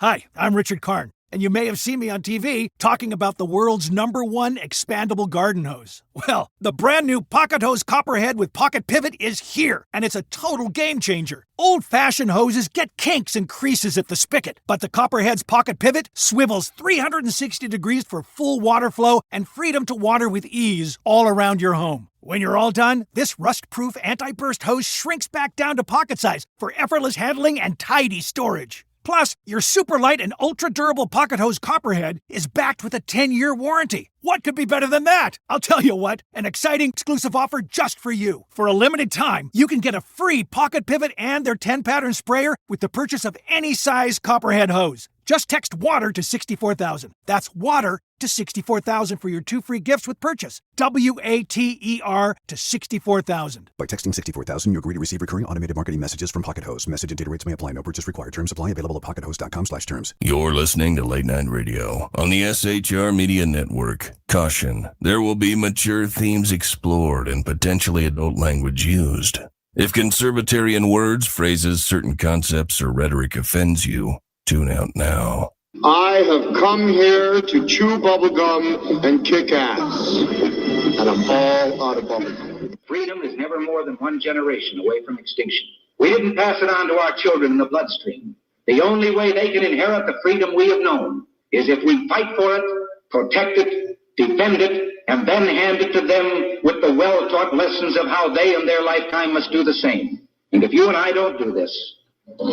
Hi, I'm Richard Karn, and you may have seen me on TV talking about the world's #1 expandable garden hose. Well, the brand new Pocket Hose Copperhead with Pocket Pivot is here, and it's a total game changer. Old-fashioned hoses get kinks and creases at the spigot, but the Copperhead's Pocket Pivot swivels 360 degrees for full water flow and freedom to water with ease all around your home. When you're all done, this rust-proof anti-burst hose shrinks back down to pocket size for effortless handling and tidy storage. Plus, your super light and ultra-durable Pocket Hose Copperhead is backed with a 10-year warranty. What could be better than that? I'll tell you what, an exciting exclusive offer just for you. For a limited time, you can get a free Pocket Pivot and their 10-pattern sprayer with the purchase of any size Copperhead hose. Just text WATER to 64,000. That's WATER to 64,000 for your 2 free gifts with purchase. WATER to 64,000. By texting 64,000, you agree to receive recurring automated marketing messages from Pocket Hose. Message and data rates may apply. No purchase required. Terms apply. Available at pockethose.com/terms. You're listening to Late Night Radio on the SHR Media Network. Caution, there will be mature themes explored and potentially adult language used. If conservatarian words, phrases, certain concepts, or rhetoric offends you, tune out now. I have come here to chew bubblegum and kick ass. And I'm all out of bubblegum. Freedom is never more than one generation away from extinction. We didn't pass it on to our children in the bloodstream. The only way they can inherit the freedom we have known is if we fight for it, protect it, defend it, and then hand it to them with the well-taught lessons of how they in their lifetime must do the same. And if you and I don't do this,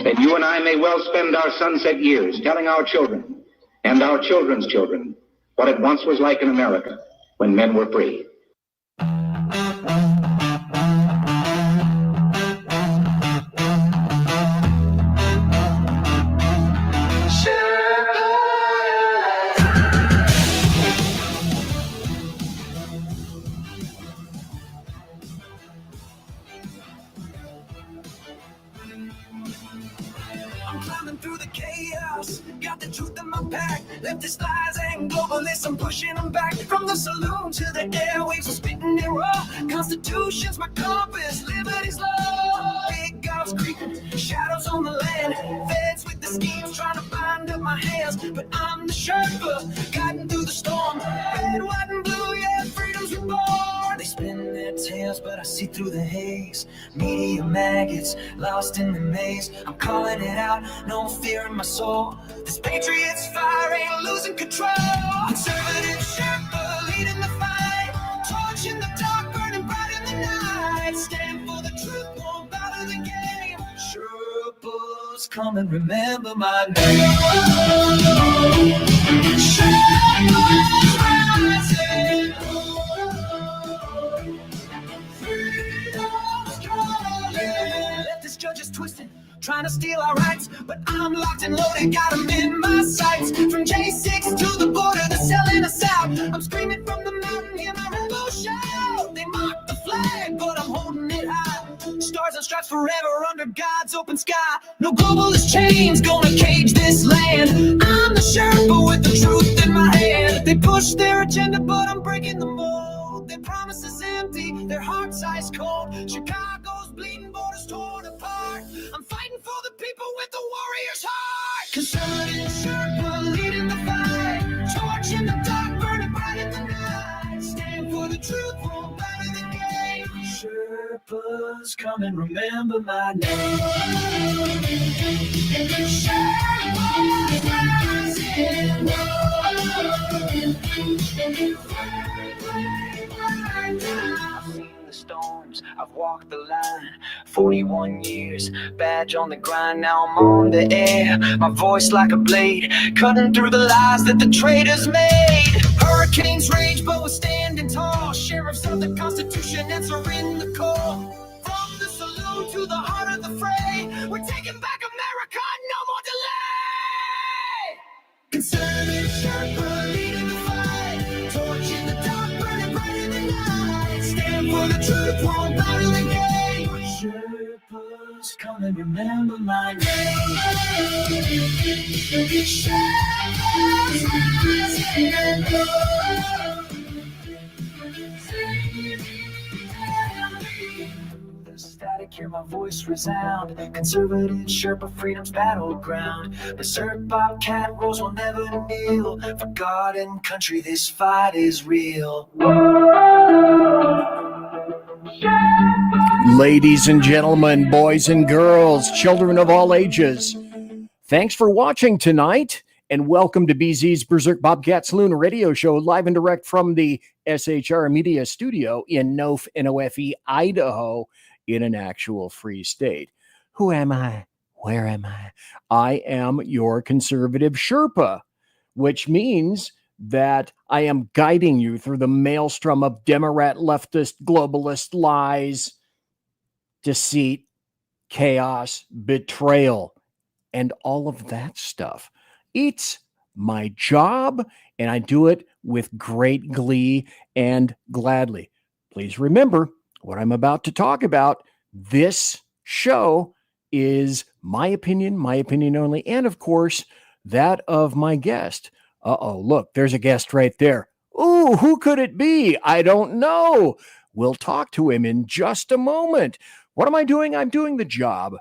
then you and I may well spend our sunset years telling our children and our children's children what it once was like in America when men were free. Got the truth in my pack. Leftist lies and globalists, I'm pushing them back. From the saloon to the airwaves, I'm spitting it raw. Constitution's my compass, liberty's law. Big gods creeping, shadows on the land. Feds with the schemes trying to bind up my hands. But I'm the Sherpa, guiding through the storm. Red, white, and blue, yeah, freedom's reborn. They spin their tails, but I see through the haze. Media maggots, lost in the maze. I'm calling it out, no fear in my soul. This patriot's fire ain't losing control. Conservative Sherpa leading the fight. Torch in the dark, burning bright in the night. Stand for the truth, won't bow to the game. Sherpas, come and remember my name. Sherpas rising. Freedom's calling. Leftist judges twisted, trying to steal our rights, but I'm locked and loaded, got them in my sights. From J6 to the border, they're selling us out. I'm screaming from the mountain, hear my rainbow shout. They mock the flag, but I'm holding it high. Stars and stripes forever under God's open sky. No globalist chains gonna cage this land. I'm the Sherpa with the truth in my hand. They push their agenda, but I'm breaking the mold. Their promise is empty, their heart's ice cold. Chicago's bleeding, borders torn apart. I'm fighting for the people with the warrior's heart. Conservative Sherpa leading the fight. Torch in the dark, burning bright in the night. Stand for the truth, won't bow to the game. Sherpas, come and remember my name. Sherpas rising. I've seen the storms, I've walked the line. 41 years, badge on the grind. Now I'm on the air, my voice like a blade, cutting through the lies that the traitors made. Hurricanes rage, but we're standing tall. Sheriffs of the Constitution answering the call. From the saloon to the heart of the fray, we're taking back America, no more delay. Conservative Sherpa leading the fight. Torch in the dark, burning bright in the night. Stand for the truth, won't bow to the game. Sherpas, come and remember my name. Sherpas rising. The static hear my voice resound. Conservative Sherpa freedom's battleground. Berserk Bobcat rolls will never kneel. For God and country, this fight is real. Ladies and gentlemen, boys and girls, children of all ages, thanks for watching tonight, and welcome to BZ's Berserk Bobcat Saloon radio show, live and direct from the SHR Media studio in Nofe, N-O-F-E, Idaho, in an actual free state. Who am I? Where am I? I am your conservative Sherpa, which means that I am guiding you through the maelstrom of Democrat, leftist, globalist lies, deceit, chaos, betrayal, and all of that stuff. It's my job, and I do it with great glee and gladly. Please remember what I'm about to talk about. This show is my opinion only, and of course, that of my guest. Look, there's a guest right there. Ooh, who could it be? I don't know. We'll talk to him in just a moment. What am I doing? I'm doing the job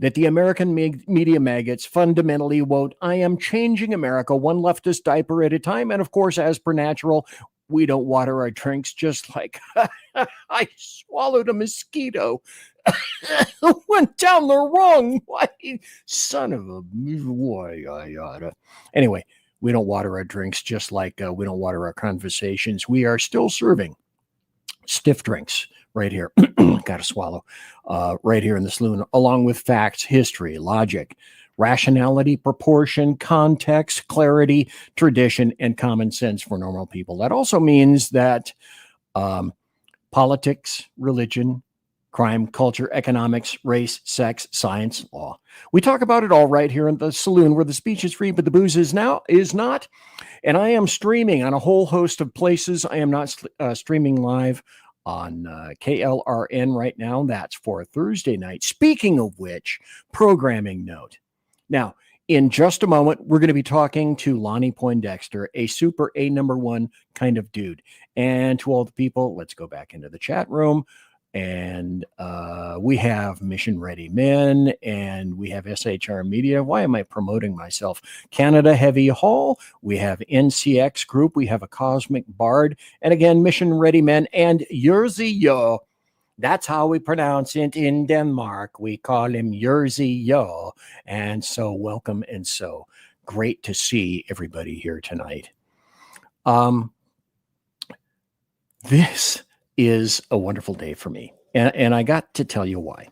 that the American media maggots fundamentally won't. I am changing America one leftist diaper at a time. And of course, as per natural, we don't water our drinks just like I swallowed a mosquito. Went down the wrong way. Son of a boy. Anyway, we don't water our drinks just like we don't water our conversations. We are still serving stiff drinks right here. Got to swallow. Right here in the saloon, along with facts, history, logic, rationality, proportion, context, clarity, tradition, and common sense for normal people. That also means that politics, religion, crime, culture, economics, race, sex, science, law. We talk about it all right here in the saloon, where the speech is free, but the booze is not. And I am streaming on a whole host of places. I am not streaming live on KLRN right now. That's for Thursday night. Speaking of which, programming note. Now, in just a moment, we're going to be talking to Lonnie Poindexter, a super A1 kind of dude. And to all the people, let's go back into the chat room. And we have Mission Ready Men, and we have SHR Media. Why am I promoting myself? Canada Heavy Hall. We have NCX Group. We have a Cosmic Bard. And again, Mission Ready Men and Yerzy Yo. That's how we pronounce it in Denmark. We call him Yerzy Yo. And so welcome, and so great to see everybody here tonight. This is a wonderful day for me. And I got to tell you why.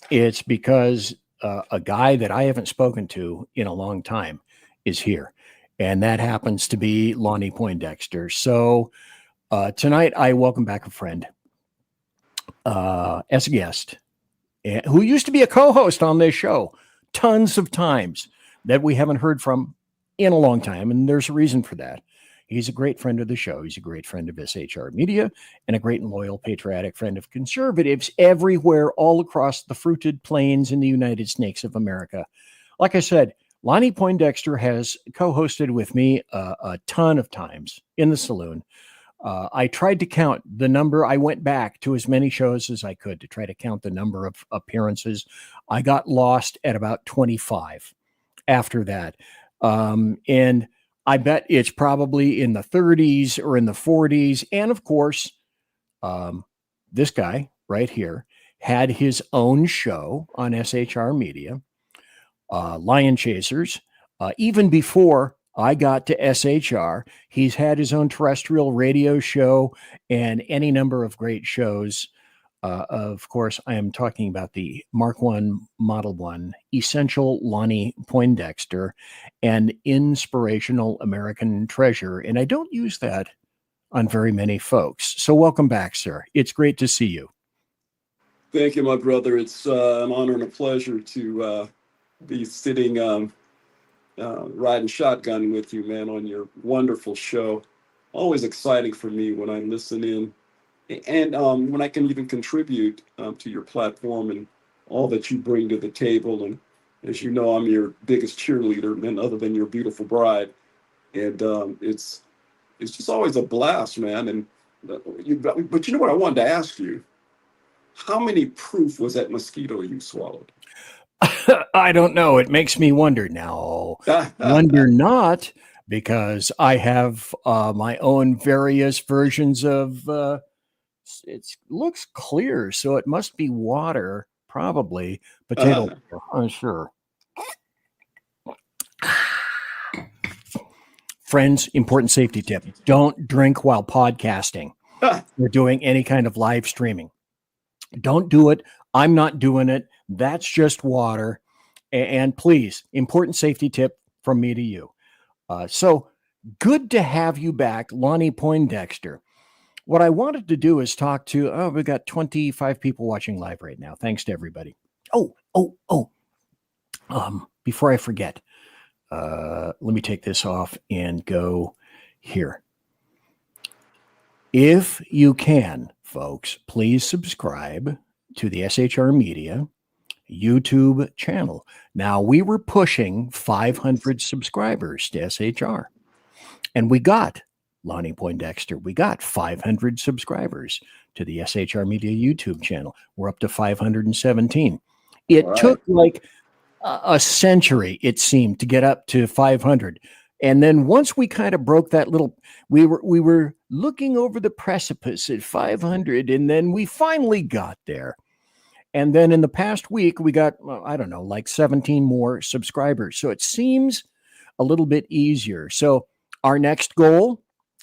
It's because a guy that I haven't spoken to in a long time is here. And that happens to be Lonnie Poindexter. So tonight I welcome back a friend as a guest who used to be a co-host on this show tons of times that we haven't heard from in a long time. And there's a reason for that. He's a great friend of the show. He's a great friend of SHR Media and a great and loyal, patriotic friend of conservatives everywhere, all across the fruited plains in the United Snakes of America. Like I said, Lonnie Poindexter has co-hosted with me a ton of times in the saloon. I tried to count the number. I went back to as many shows as I could to try to count the number of appearances. I got lost at about 25 after that. And I bet it's probably in the 30s or in the 40s. And of course, this guy right here had his own show on SHR Media, Lion Chasers. Even before I got to SHR, he's had his own terrestrial radio show and any number of great shows. Of course, I am talking about the Mark I, Model 1, Essential Lonnie Poindexter, and Inspirational American Treasure. And I don't use that on very many folks. So welcome back, sir. It's great to see you. Thank you, my brother. It's an honor and a pleasure to be sitting riding shotgun with you, man, on your wonderful show. Always exciting for me when I listen in. And when I can even contribute to your platform and all that you bring to the table. And as you know, I'm your biggest cheerleader, man, other than your beautiful bride. And it's just always a blast, man. And but you know what I wanted to ask you? how many proof was that mosquito you swallowed? I don't know. It makes me wonder now. Wonder not, because I have my own various versions of. It looks clear, so it must be water, probably potato. I'm sure. Friends, important safety tip: don't drink while podcasting or doing any kind of live streaming. Don't do it. I'm not doing it. That's just water. And please, important safety tip from me to you. So good to have you back, Lonnie Poindexter. What I wanted to do is talk to, we've got 25 people watching live right now. Thanks to everybody. Before I forget, let me take this off and go here. If you can, folks, please subscribe to the SHR Media YouTube channel. Now, we were pushing 500 subscribers to SHR, and we got Lonnie Poindexter. We got 500 subscribers to the SHR Media YouTube channel. We're up to 517. It took like a century, it seemed, to get up to 500. And then once we kind of broke that little, we were looking over the precipice at 500, and then we finally got there. And then in the past week, we got, like 17 more subscribers. So it seems a little bit easier. So our next goal,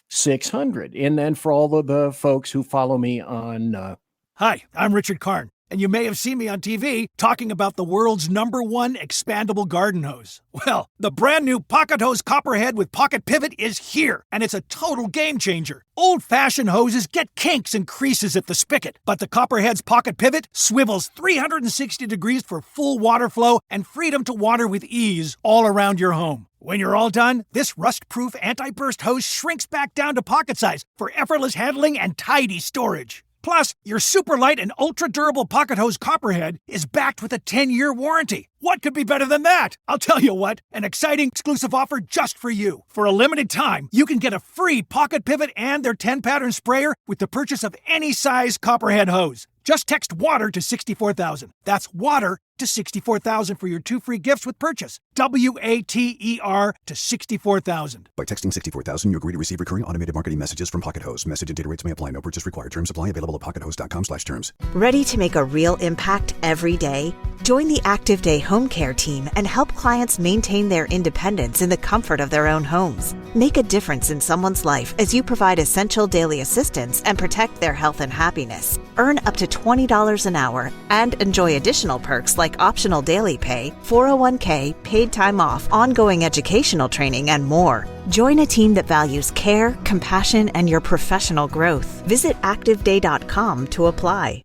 600. And then for all of the folks who follow me on... Hi, I'm Richard Karn, and you may have seen me on TV talking about the world's #1 expandable garden hose. Well, the brand new Pocket Hose Copperhead with Pocket Pivot is here, and it's a total game changer. Old-fashioned hoses get kinks and creases at the spigot, but the Copperhead's Pocket Pivot swivels 360 degrees for full water flow and freedom to water with ease all around your home. When you're all done, this rust-proof anti-burst hose shrinks back down to pocket size for effortless handling and tidy storage. Plus, your super light and ultra-durable Pocket Hose Copperhead is backed with a 10-year warranty. What could be better than that? I'll tell you what, an exciting exclusive offer just for you. For a limited time, you can get a free Pocket Pivot and their 10-pattern sprayer with the purchase of any size Copperhead hose. Just text WATER to 64,000. That's WATER to 64,000 for your 2 free gifts with purchase. WATER to 64,000. By texting 64,000, you agree to receive recurring automated marketing messages from Pocket Hose. Message and data rates may apply. No purchase required. Terms apply. Available at pockethose.com/terms. Ready to make a real impact every day? Join the Active Day Home Care team and help clients maintain their independence in the comfort of their own homes. Make a difference in someone's life as you provide essential daily assistance and protect their health and happiness. Earn up to $20 an hour and enjoy additional perks like optional daily pay, 401k, paid time off, ongoing educational training, and more. Join a team that values care, compassion, and your professional growth. Visit activeday.com to apply.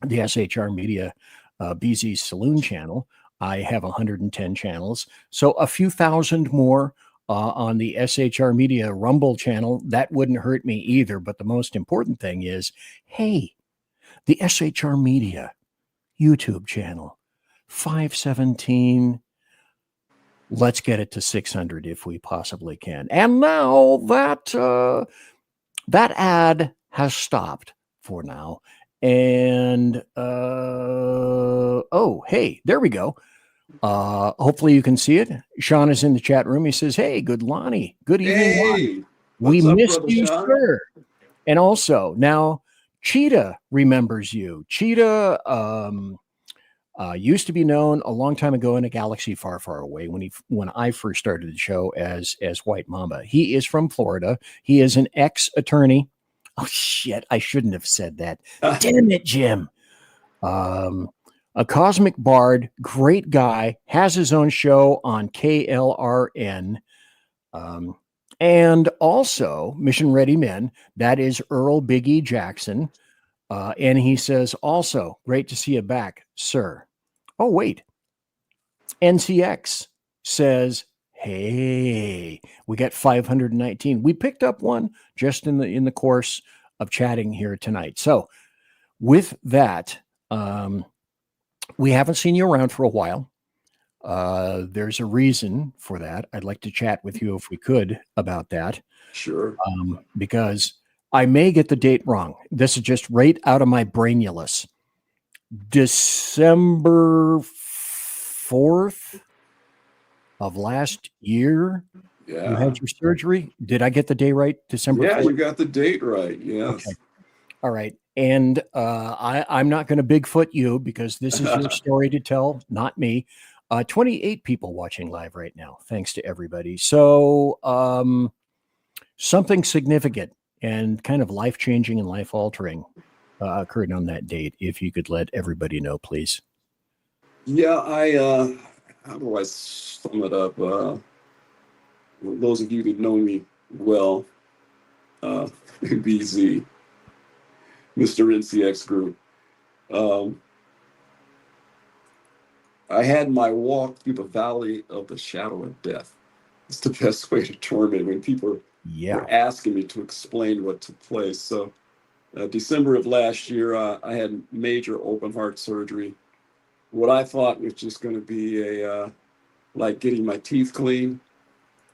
The SHR Media BZ Saloon channel, I have 110 channels. So a few thousand more on the SHR Media Rumble channel, that wouldn't hurt me either. But the most important thing is, hey, the SHR Media YouTube channel, 517. Let's get it to 600 if we possibly can. And now that ad has stopped for now. And hey, there we go. Hopefully you can see it. Sean is in the chat room. He says, "Hey, good Lonnie. Good evening. Hey, we missed brother you, Sean? sir." And also now Cheetah remembers you. Cheetah used to be known a long time ago in a galaxy far, far away when I first started the show as White Mamba. He is from Florida. He is an ex-attorney. Oh shit! I shouldn't have said that. Damn it, Jim. A cosmic bard, great guy, has his own show on KLRN. And also Mission Ready Men. That is Earl Biggie Jackson. And he says, also, great to see you back, sir. Oh, wait. NCX says, hey, we got 519. We picked up one just in the course of chatting here tonight. So with that, we haven't seen you around for a while. There's a reason for that. I'd like to chat with you if we could about that. Sure. Because I may get the date wrong. This is just right out of my brainulus. December 4th of last year, Yeah. you had your surgery. Did I get the day right? December 4th? Yeah, you got the date right. Yes. Okay. All right. And I'm not going to Bigfoot you because this is your story to tell, not me. 28 people watching live right now. Thanks to everybody. So something significant and kind of life-changing and life-altering occurred on that date. If you could let everybody know, please. Yeah, how do I sum it up? Those of you that know me well, BZ, Mr. NCX Group. I had my walk through the valley of the shadow of death. It's the best way to term it when people were asking me to explain what took place. So December of last year, I had major open heart surgery. What I thought was just going to be like getting my teeth clean,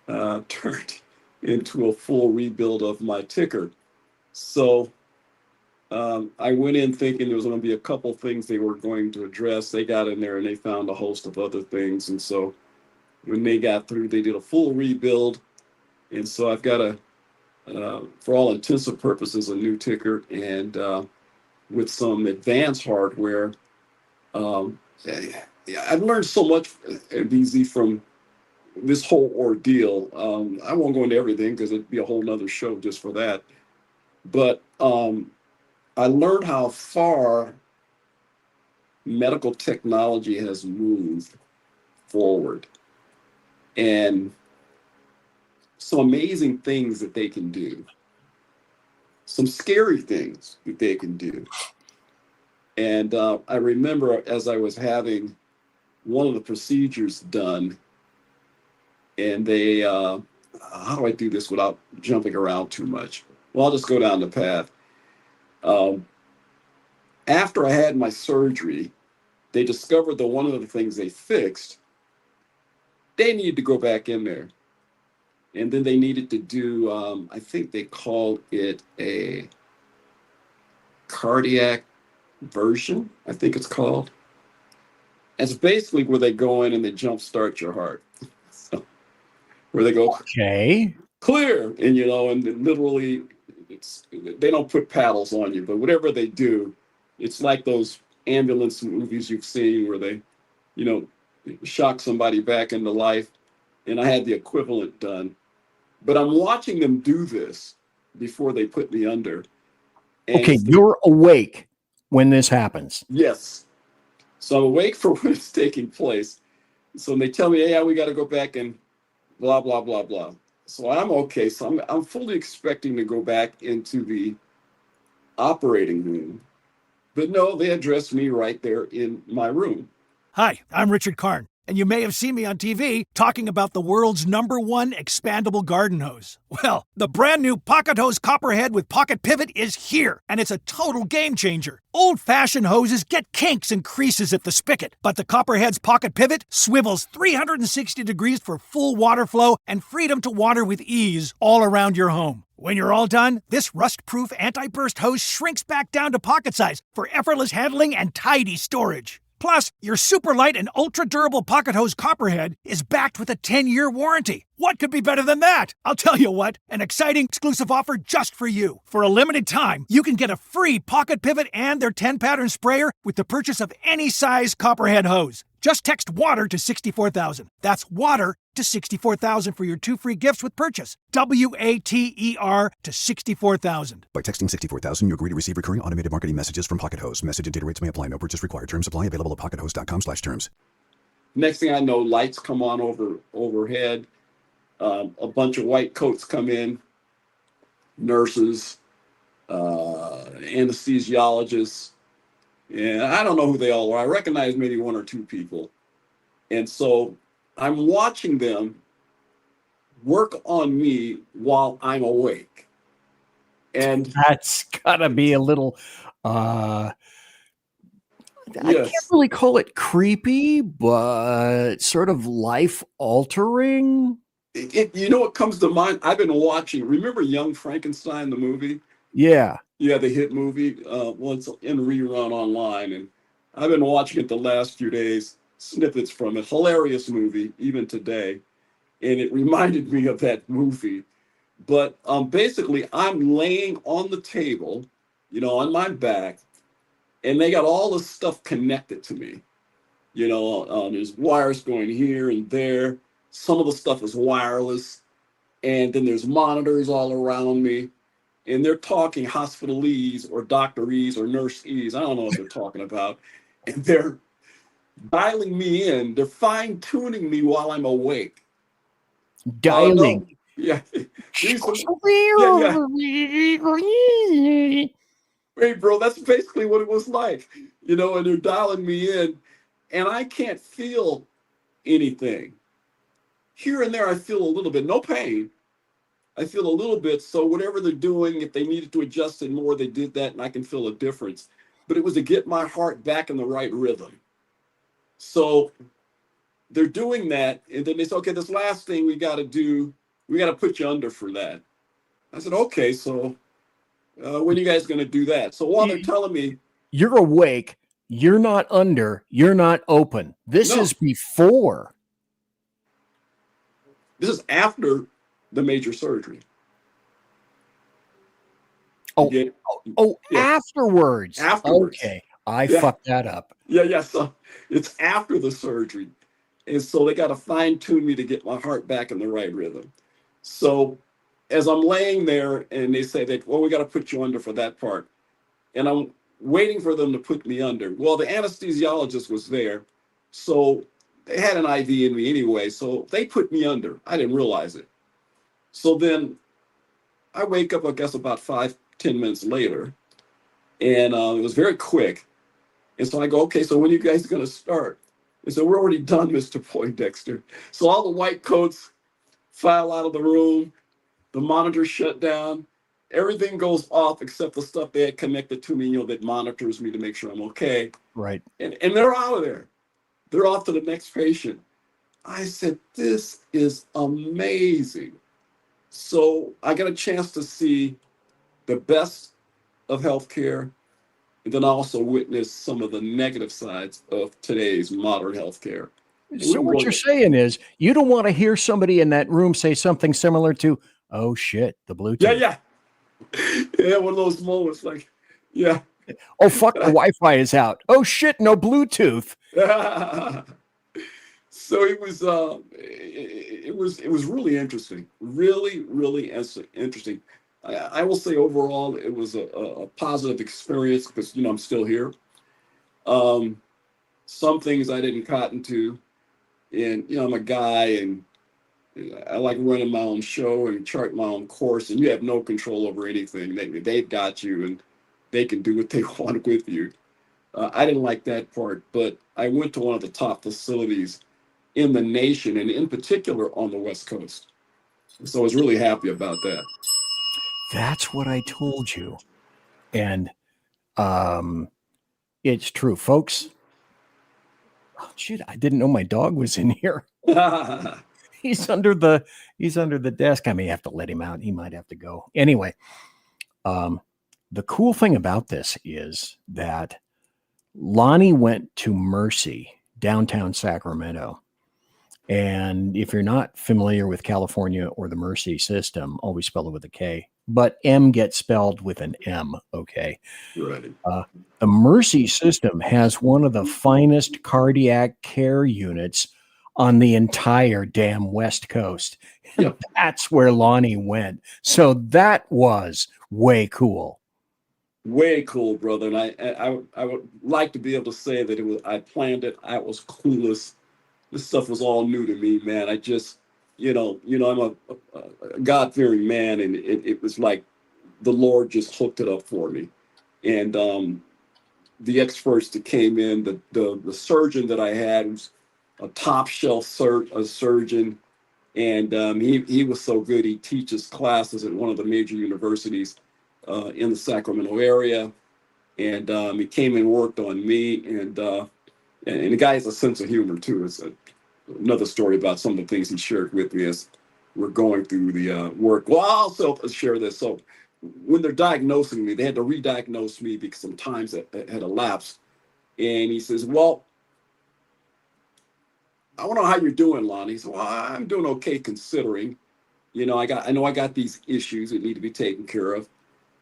turned into a full rebuild of my ticker. So I went in thinking there was going to be a couple things they were going to address. They got in there and they found a host of other things. And so when they got through, they did a full rebuild. And so I've got for all intents and purposes, a new ticker, and with some advanced hardware. I've learned so much, BZ, from this whole ordeal. I won't go into everything because it'd be a whole nother show just for that. But I learned how far medical technology has moved forward and some amazing things that they can do, some scary things that they can do. And I remember as I was having one of the procedures done, and they, how do I do this without jumping around too much? Well, I'll just go down the path. After I had my surgery, they discovered that one of the things they fixed, they needed to go back in there. And then they needed to do, I think they called it a cardiac version, I think it's called. It's basically where they go in and they jumpstart your heart. So, where they go, okay, clear, and and literally, they don't put paddles on you, but whatever they do, it's like those ambulance movies you've seen where they, shock somebody back into life. And I had the equivalent done. But I'm watching them do this before they put me under. And okay, you're awake when this happens. Yes. So I'm awake for when it's taking place. So they tell me, hey, we got to go back and blah, blah, blah, blah. So I'm okay. So I'm fully expecting to go back into the operating room. But no, they addressed me right there in my room. Hi, I'm Richard Karn, and you may have seen me on TV talking about the world's #1 expandable garden hose. Well, the brand new Pocket Hose Copperhead with Pocket Pivot is here, and it's a total game changer. Old-fashioned hoses get kinks and creases at the spigot, but the Copperhead's Pocket Pivot swivels 360 degrees for full water flow and freedom to water with ease all around your home. When you're all done, this rust-proof anti-burst hose shrinks back down to pocket size for effortless handling and tidy storage. Plus, your super light and ultra-durable Pocket Hose Copperhead is backed with a 10-year warranty. What could be better than that? I'll tell you what, an exciting exclusive offer just for you. For a limited time, you can get a free Pocket Pivot and their 10-pattern sprayer with the purchase of any size Copperhead hose. Just text WATER to 64,000. That's WATER to 64,000 for your 2 free gifts with purchase. WATER to 64,000. By texting 64,000, you agree to receive recurring automated marketing messages from Pocket Hose. Message and data rates may apply. No purchase required. Terms apply. Available at pockethose.com/terms. Next thing I know, lights come on overhead. A bunch of white coats come in. Nurses, anesthesiologists. And I don't know who they all are. I recognize maybe 1 or 2 people. And so I'm watching them work on me while I'm awake. And that's gotta be a little I can't really call it creepy, but sort of life altering. What comes to mind? I've been watching, remember Young Frankenstein, the movie? Yeah. Yeah, the hit movie. Well, it's in rerun online. And I've been watching it the last few days, snippets from it. Hilarious movie, even today. And it reminded me of that movie. But basically, I'm laying on the table, on my back, and they got all this stuff connected to me. There's wires going here and there. Some of the stuff is wireless. And then there's monitors all around me. And they're talking hospitalese or doctorese or nurseese. I don't know what they're talking about. And they're dialing me in. They're fine tuning me while I'm awake. Dialing. No. Yeah. Yeah, yeah. Hey, bro, that's basically what it was like. And they're dialing me in, and I can't feel anything. Here and there, I feel a little bit, no pain. I feel a little bit. So whatever they're doing, if they needed to adjust it more, they did that, and I can feel a difference. But it was to get my heart back in the right rhythm. So they're doing that, and then they say, okay, this last thing we got to do, we got to put you under for that. I said, okay, so when are you guys going to do that? So while they're telling me, you're awake, you're not under, you're not open. This is before. This is after the major surgery. Oh, afterwards. Afterwards. Okay, I fucked that up. Yeah. So it's after the surgery. And so they got to fine tune me to get my heart back in the right rhythm. So as I'm laying there and they say that, well, we got to put you under for that part. And I'm waiting for them to put me under. Well, the anesthesiologist was there. So they had an IV in me anyway. So they put me under. I didn't realize it. So then I wake up, I guess, about 5-10 minutes later. And it was very quick. And so I go, okay, so when are you guys going to start? And so we're already done, Mr. Poindexter. So all the white coats file out of the room. The monitor shut down. Everything goes off except the stuff they had connected to me, that monitors me to make sure I'm okay. Right. And they're out of there. They're off to the next patient. I said, this is amazing. So I got a chance to see the best of healthcare, and then also witness some of the negative sides of today's modern healthcare. So what you're saying is you don't want to hear somebody in that room say something similar to, oh shit, the Bluetooth. Yeah. Yeah, one of those moments like, yeah. Oh, fuck, the Wi-Fi is out. Oh shit, no Bluetooth. So it was really interesting. Really interesting. I will say overall it was a positive experience because I'm still here. Some things I didn't cotton to, and I'm a guy and I like running my own show and chart my own course, and you have no control over anything. They've got you and they can do what they want with you. I didn't like that part, but I went to one of the top facilities in the nation, and in particular on the West Coast. So I was really happy about that. That's what I told you. And it's true, folks. Oh, shit, I didn't know my dog was in here. He's under the desk. I may have to let him out. He might have to go. Anyway, the cool thing about this is that Lonnie went to Mercy, downtown Sacramento. And if you're not familiar with California or the Mercy system, always spell it with a K, but M gets spelled with an M. Okay. Right. The Mercy system has one of the finest cardiac care units on the entire damn West Coast. Yep. That's where Lonnie went. So that was way cool. Way cool, brother. And I would like to be able to say that I planned it. I was clueless. This stuff was all new to me, man. I just, I'm a God-fearing man, and it was like the Lord just hooked it up for me. And the experts that came in, the surgeon that I had was a top shelf surgeon, and he was so good. He teaches classes at one of the major universities in the Sacramento area, and he came and worked on me, and the guy has a sense of humor too. It's another story about some of the things he shared with me as we're going through the work. Well, I'll also share this. So when they're diagnosing me, they had to re-diagnose me because some times it had elapsed. And he says, well, I want to know how you're doing, Lonnie. He said, well, I'm doing okay considering. I know I got these issues that need to be taken care of.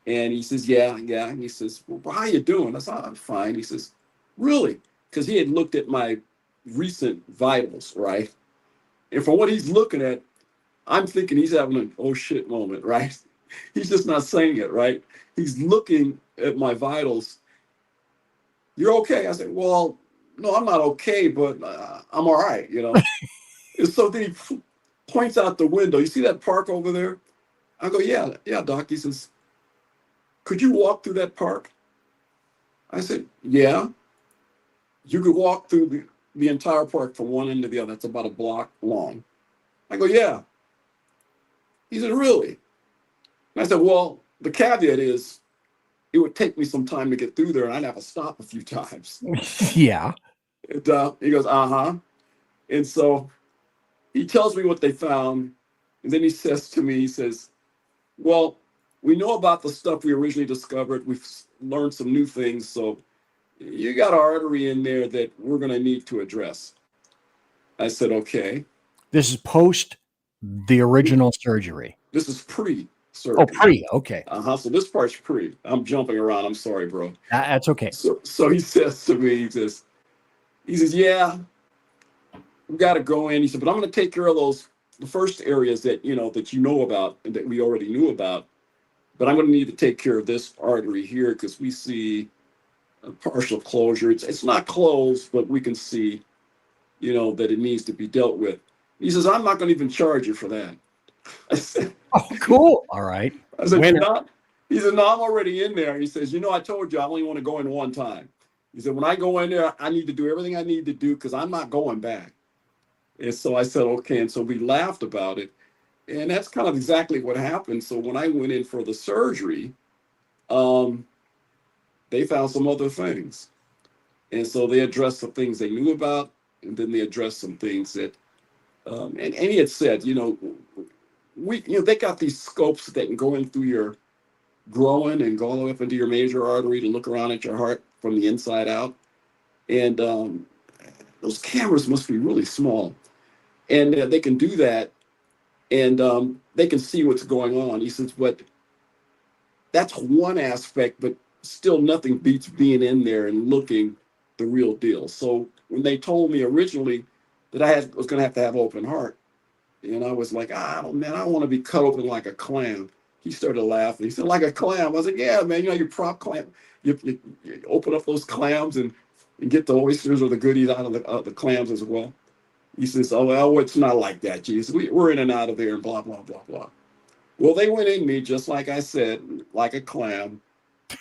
And he says, yeah. And he says, well, how you doing? I said, I'm fine. He says, really? Because he had looked at my recent vitals, right? And from what he's looking at, I'm thinking he's having an oh shit moment, right? He's just not saying it, right? He's looking at my vitals. You're okay? I said, well, no, I'm not okay, but I'm all right, And so then he points out the window. You see that park over there? I go, yeah, doc. He says, could you walk through that park? I said, yeah. You could walk through the entire park from one end to the other. It's about a block long. I go, yeah. He said, really? And I said, well, the caveat is it would take me some time to get through there and I'd have to stop a few times. Yeah. And, he goes, uh-huh. And so he tells me what they found. And then he says to me, he says, well, we know about the stuff we originally discovered. We've learned some new things. So you got an artery in there that we're going to need to address. I said, okay. This is post the original surgery. This is pre-surgery. Oh, pre. Okay. So this part's pre. I'm jumping around. I'm sorry, bro. That's okay. So he says to me, he says, yeah, we got to go in. He said, but I'm going to take care of the first areas that you know about and that we already knew about. But I'm going to need to take care of this artery here because we see a partial closure. It's not closed, but we can see, that it needs to be dealt with. He says, I'm not going to even charge you for that. I said, oh, cool. All right. I said, he said, no, I'm already in there. He says, I told you I only want to go in one time. He said, when I go in there, I need to do everything I need to do because I'm not going back. And so I said, okay. And so we laughed about it. And that's kind of exactly what happened. So when I went in for the surgery, they found some other things. And so they addressed the things they knew about, and then they addressed some things that, and he had said, they got these scopes that can go in through your groin and go all the way up into your major artery to look around at your heart from the inside out. And those cameras must be really small. And they can do that. And they can see what's going on. He says, but that's one aspect, but still nothing beats being in there and looking the real deal. So when they told me originally that I was going to have open heart, and I was like, I don't want to be cut open like a clam. He started laughing. He said, like a clam. I said, yeah, man, you prop clam. You open up those clams and get the oysters or the goodies out of the clams as well. He says, oh, well, it's not like that, Jesus. We're in and out of there and blah, blah, blah, blah. Well, they went in me, just like I said, like a clam.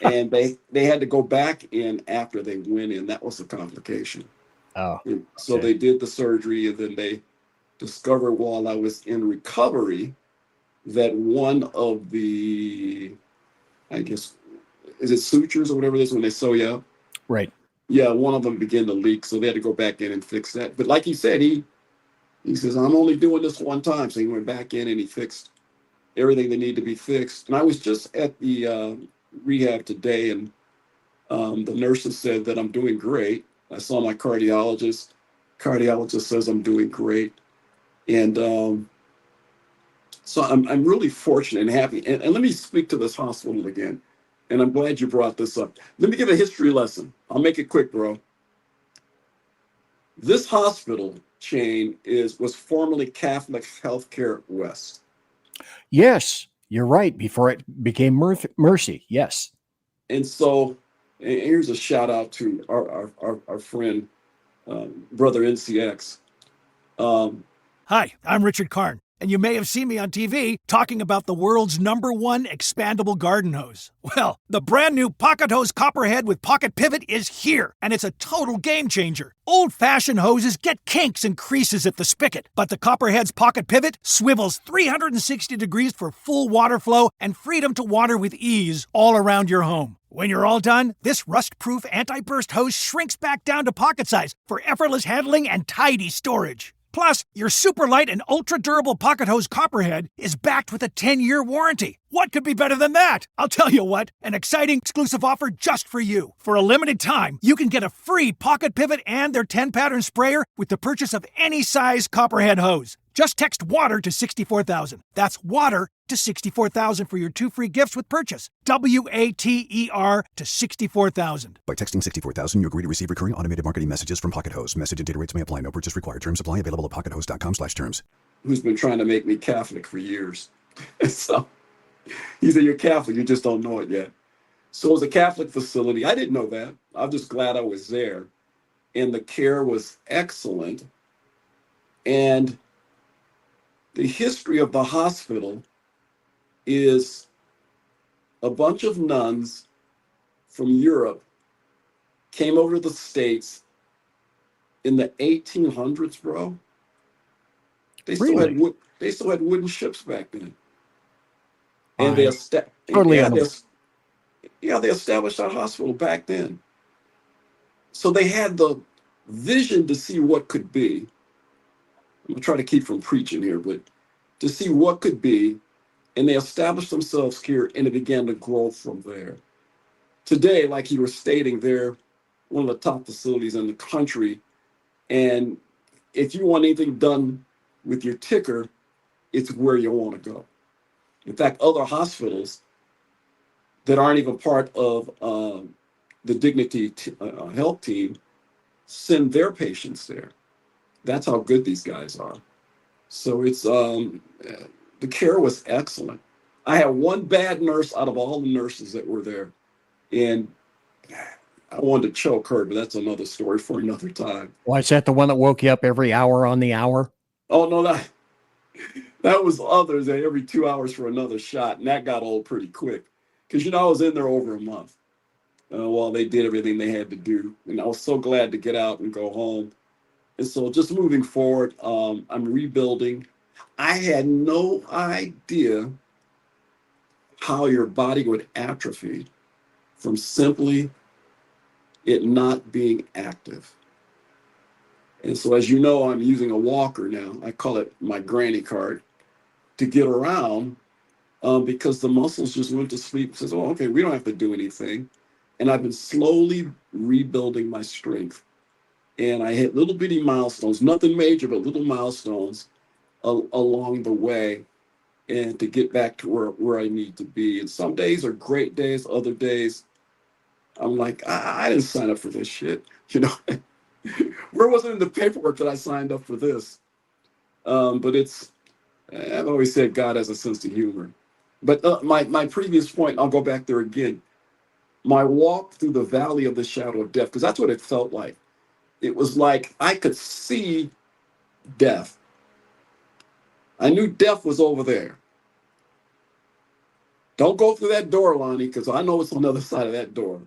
And they had to go back in after they went in. That was the complication. Oh. So they did the surgery, and then they discovered while I was in recovery that one of the, I guess, is it sutures or whatever it is when they sew you up? Right. Yeah, one of them began to leak, so they had to go back in and fix that. But like he said, he says, I'm only doing this one time. So he went back in and he fixed everything that needed to be fixed. And I was just at the rehab today, and the nurses said that I'm doing great. I saw my cardiologist. Cardiologist says I'm doing great. And so I'm really fortunate and happy. And let me speak to this hospital again. And I'm glad you brought this up. Let me give a history lesson. I'll make it quick, bro. This hospital chain was formerly Catholic Healthcare West. Yes, you're right. Before it became Mercy. Yes. And so, and here's a shout out to our friend, brother NCX. Hi, I'm Richard Karn, and you may have seen me on TV talking about the world's #1 expandable garden hose. Well, the brand new Pocket Hose Copperhead with Pocket Pivot is here, and it's a total game changer. Old-fashioned hoses get kinks and creases at the spigot, but the Copperhead's Pocket Pivot swivels 360 degrees for full water flow and freedom to water with ease all around your home. When you're all done, this rust-proof anti-burst hose shrinks back down to pocket size for effortless handling and tidy storage. Plus, your super light and ultra durable pocket hose Copperhead is backed with a 10-year warranty. What could be better than that? I'll tell you what, an exciting exclusive offer just for you. For a limited time, you can get a free pocket pivot and their 10-pattern sprayer with the purchase of any size Copperhead hose. Just text WATER to 64,000. That's WATER to 64,000 for your 2 free gifts with purchase. WATER to 64,000. By texting 64,000, you agree to receive recurring automated marketing messages from Pocket Hose. Message and data rates may apply. No purchase required. Terms apply. Available at pockethose.com/terms. Who's been trying to make me Catholic for years. So he said, you're Catholic, you just don't know it yet. So it was a Catholic facility. I didn't know that. I'm just glad I was there. And the care was excellent. And the history of the hospital is a bunch of nuns from Europe came over to the States in the 1800s, bro. They still Really? had wooden ships back then. Right. And they established that hospital back then. So they had the vision to see what could be. I'm gonna try to keep from preaching here, but to see what could be, and they established themselves here, and it began to grow from there. Today, like you were stating, they're one of the top facilities in the country, and if you want anything done with your ticker, it's where you want to go. In fact, other hospitals that aren't even part of the Dignity Health team send their patients there. That's how good these guys are. So it's the care was excellent. I had one bad nurse out of all the nurses that were there, and I wanted to choke her, but that's another story for another time. Why, is that the one that woke you up every hour on the hour? Oh no, that was others that every 2 hours for another shot, and that got old pretty quick. Because I was in there over a month while they did everything they had to do, and I was so glad to get out and go home. And so just moving forward, I'm rebuilding. I had no idea how your body would atrophy from simply it not being active. And so, as you know, I'm using a walker now. I call it my granny cart to get around because the muscles just went to sleep. Says, oh, okay, we don't have to do anything. And I've been slowly rebuilding my strength. And I hit little bitty milestones, nothing major, but little milestones along the way, and to get back to where I need to be. And some days are great days. Other days, I'm like, I didn't sign up for this shit. Where was it in the paperwork that I signed up for this? But I've always said God has a sense of humor. But my previous point, I'll go back there again. My walk through the valley of the shadow of death, because that's what it felt like. It was like I could see death. I knew death was over there. Don't go through that door, Lonnie, because I know it's on the other side of that door.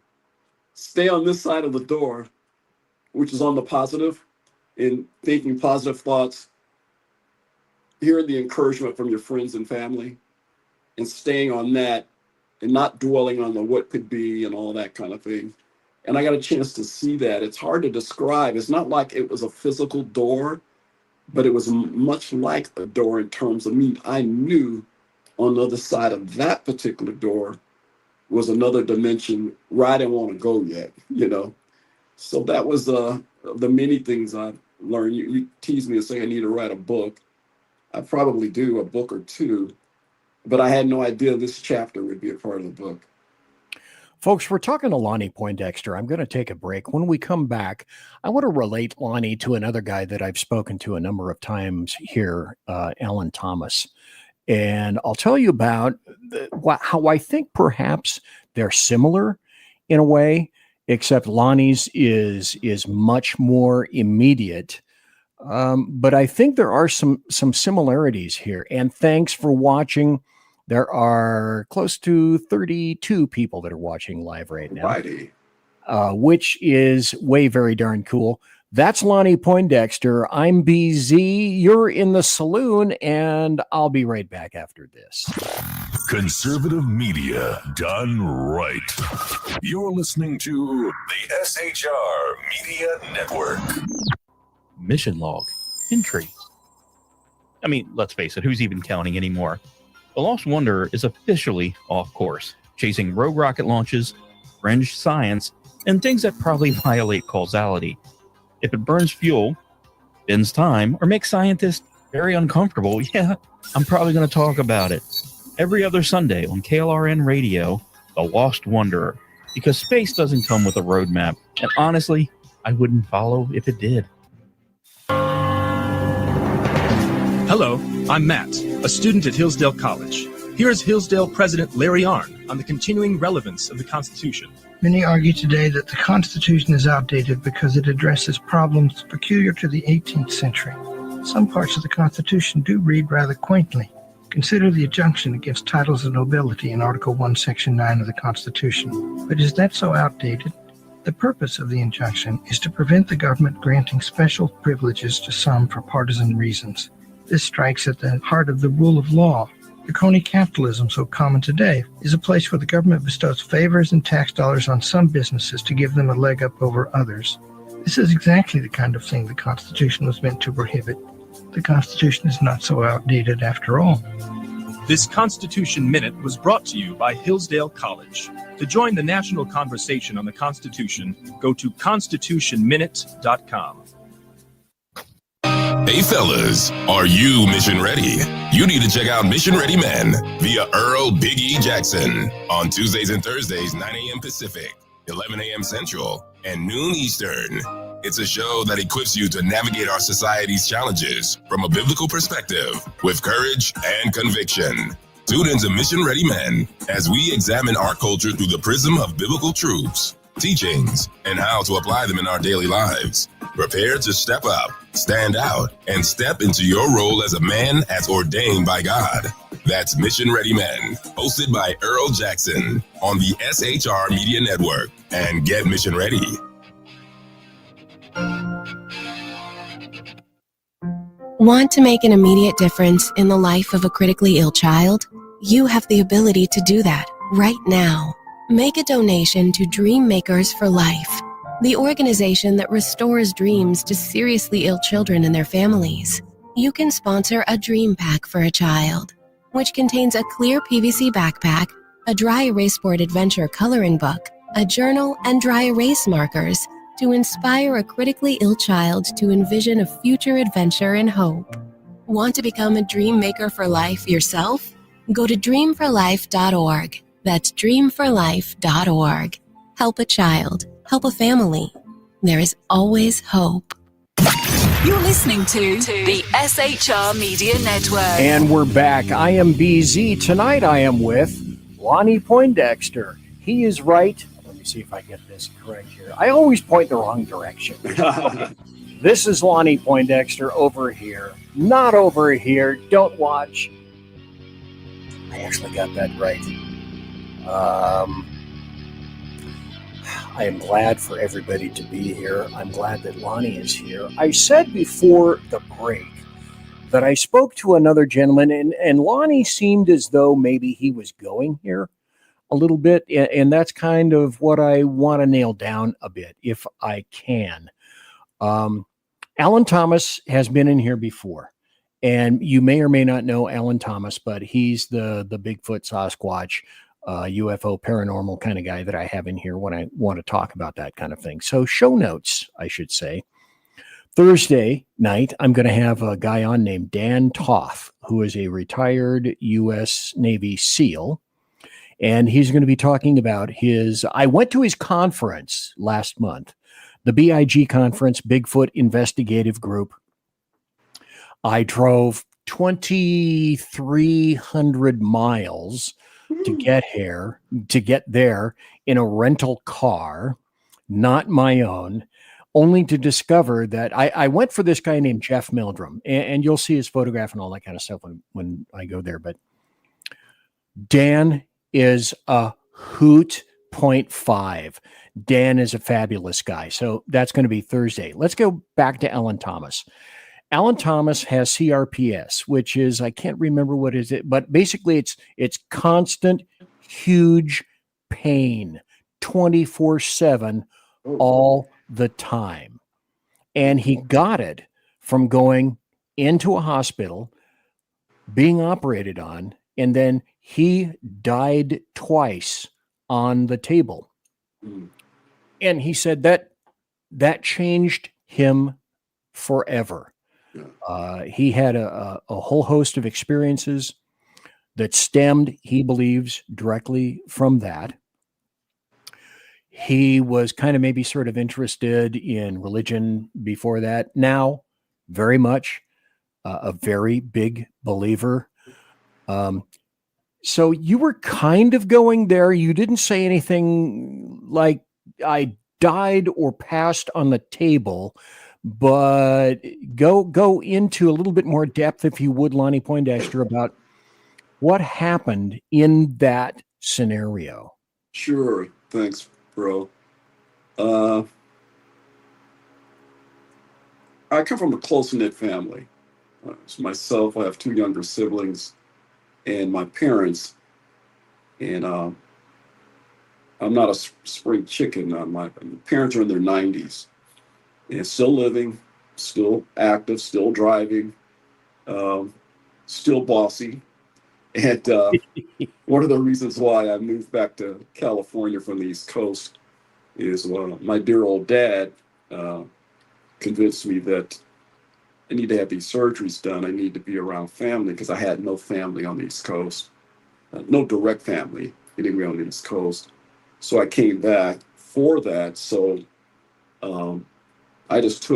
Stay on this side of the door, which is on the positive, in thinking positive thoughts, hearing the encouragement from your friends and family, and staying on that, and not dwelling on the what could be and all that kind of thing. And I got a chance to see that. It's hard to describe. It's not like it was a physical door, but it was much like a door in terms of me. I knew on the other side of that particular door was another dimension where I didn't want to go yet, So that was the many things I learned. You tease me and say I need to write a book. I probably do, a book or two, but I had no idea this chapter would be a part of the book. Folks, we're talking to Lonnie Poindexter. I'm going to take a break. When we come back, I want to relate Lonnie to another guy that I've spoken to a number of times here, Alan Thomas. And I'll tell you about how I think perhaps they're similar in a way, except Lonnie's is much more immediate. But I think there are some similarities here. And thanks for watching. There are close to 32 people that are watching live right now, which is very darn cool. That's Lonnie Poindexter. I'm BZ. You're in the saloon, and I'll be right back after this. Conservative media done right. You're listening to the SHR Media Network. Mission log. entries. I mean, let's face it, who's even counting anymore? The Lost Wonder is officially off course, chasing rogue rocket launches, fringe science, and things that probably violate causality. If it burns fuel, bends time, or makes scientists very uncomfortable, yeah, I'm probably going to talk about it. Every other Sunday on KLRN Radio, The Lost Wanderer, because space doesn't come with a roadmap, and honestly, I wouldn't follow if it did. Hello, I'm Matt, a student at Hillsdale College. Here is Hillsdale President Larry Arnn on the continuing relevance of the Constitution. Many argue today that the Constitution is outdated because it addresses problems peculiar to the 18th century. Some parts of the Constitution do read rather quaintly. Consider the injunction against titles of nobility in Article 1, Section 9 of the Constitution. But is that so outdated? The purpose of the injunction is to prevent the government granting special privileges to some for partisan reasons. This strikes at the heart of the rule of law. The crony capitalism so common today is a place where the government bestows favors and tax dollars on some businesses to give them a leg up over others. This is exactly the kind of thing the Constitution was meant to prohibit. The Constitution is not so outdated after all. This Constitution Minute was brought to you by Hillsdale College. To join the national conversation on the Constitution, go to constitutionminute.com. Hey fellas, are you mission ready? You need to check out Mission Ready Men via Earl Big E Jackson on Tuesdays and Thursdays, 9 a.m. Pacific, 11 a.m. Central, and noon Eastern. It's a show that equips you to navigate our society's challenges from a biblical perspective with courage and conviction. Tune into Mission Ready Men as we examine our culture through the prism of biblical truths, teachings, and how to apply them in our daily lives. Prepare to step up, stand out, and step into your role as a man as ordained by God. That's Mission Ready Men, hosted by Earl Jackson on the SHR Media Network. And get mission ready. Want to make an immediate difference in the life of a critically ill child? You have the ability to do that right now. Make a donation to Dream Makers for Life, the organization that restores dreams to seriously ill children and their families. You can sponsor a dream pack for a child, which contains a clear PVC backpack, a dry erase board adventure coloring book, a journal, and dry erase markers to inspire a critically ill child to envision a future adventure and hope. Want to become a dream maker for life yourself? Go to dreamforlife.org. That's dreamforlife.org. Help a child. Help a family. There is always hope. You're listening to the SHR Media Network. And we're back. I am BZ. Tonight I am with Lonnie Poindexter. He is right. Let me see if I get this correct here. I always point the wrong direction. Okay. This is Lonnie Poindexter over here. Not over here. Don't watch. I actually got that right. I am glad for everybody to be here. I'm glad that Lonnie is here. I said before the break that I spoke to another gentleman, and Lonnie seemed as though maybe he was going here a little bit, and that's kind of what I want to nail down a bit, if I can. Alan Thomas has been in here before, and you may or may not know Alan Thomas, but he's the Bigfoot, Sasquatch, UFO paranormal kind of guy that I have in here when I want to talk about that kind of thing. So show notes, I should say. Thursday night, I'm going to have a guy on named Dan Toth, who is a retired U.S. Navy SEAL. And he's going to be talking about I went to his conference last month, the BIG conference, Bigfoot Investigative Group. I drove 2,300 miles to get there in a rental car, not my own, only to discover that I went for this guy named Jeff Meldrum, and you'll see his photograph and all that kind of stuff when I go there. But Dan is a hoot 0.5. Dan is a fabulous guy. So that's going to be Thursday. Let's go back to Alan Thomas. Alan Thomas has CRPS, which is, I can't remember what is it, but basically it's constant, huge pain, 24/7, all the time. And he got it from going into a hospital, being operated on, and then he died twice on the table. And he said that changed him forever. He had a whole host of experiences that stemmed, he believes, directly from that. He was kind of maybe sort of interested in religion before that. Now, very much a very big believer. So you were kind of going there. You didn't say anything like I died or passed on the table, but go into a little bit more depth, if you would, Lonnie Poindexter, about what happened in that scenario. Sure. Thanks, bro. I come from a close-knit family. It's myself, I have 2 younger siblings, and my parents. And I'm not a spring chicken. My parents are in their 90s and still living, still active, still driving, still bossy. And one of the reasons why I moved back to California from the East Coast is my dear old dad convinced me that I need to have these surgeries done. I need to be around family because I had no family on the East Coast, no direct family anywhere on the East Coast. So I came back for that. So I just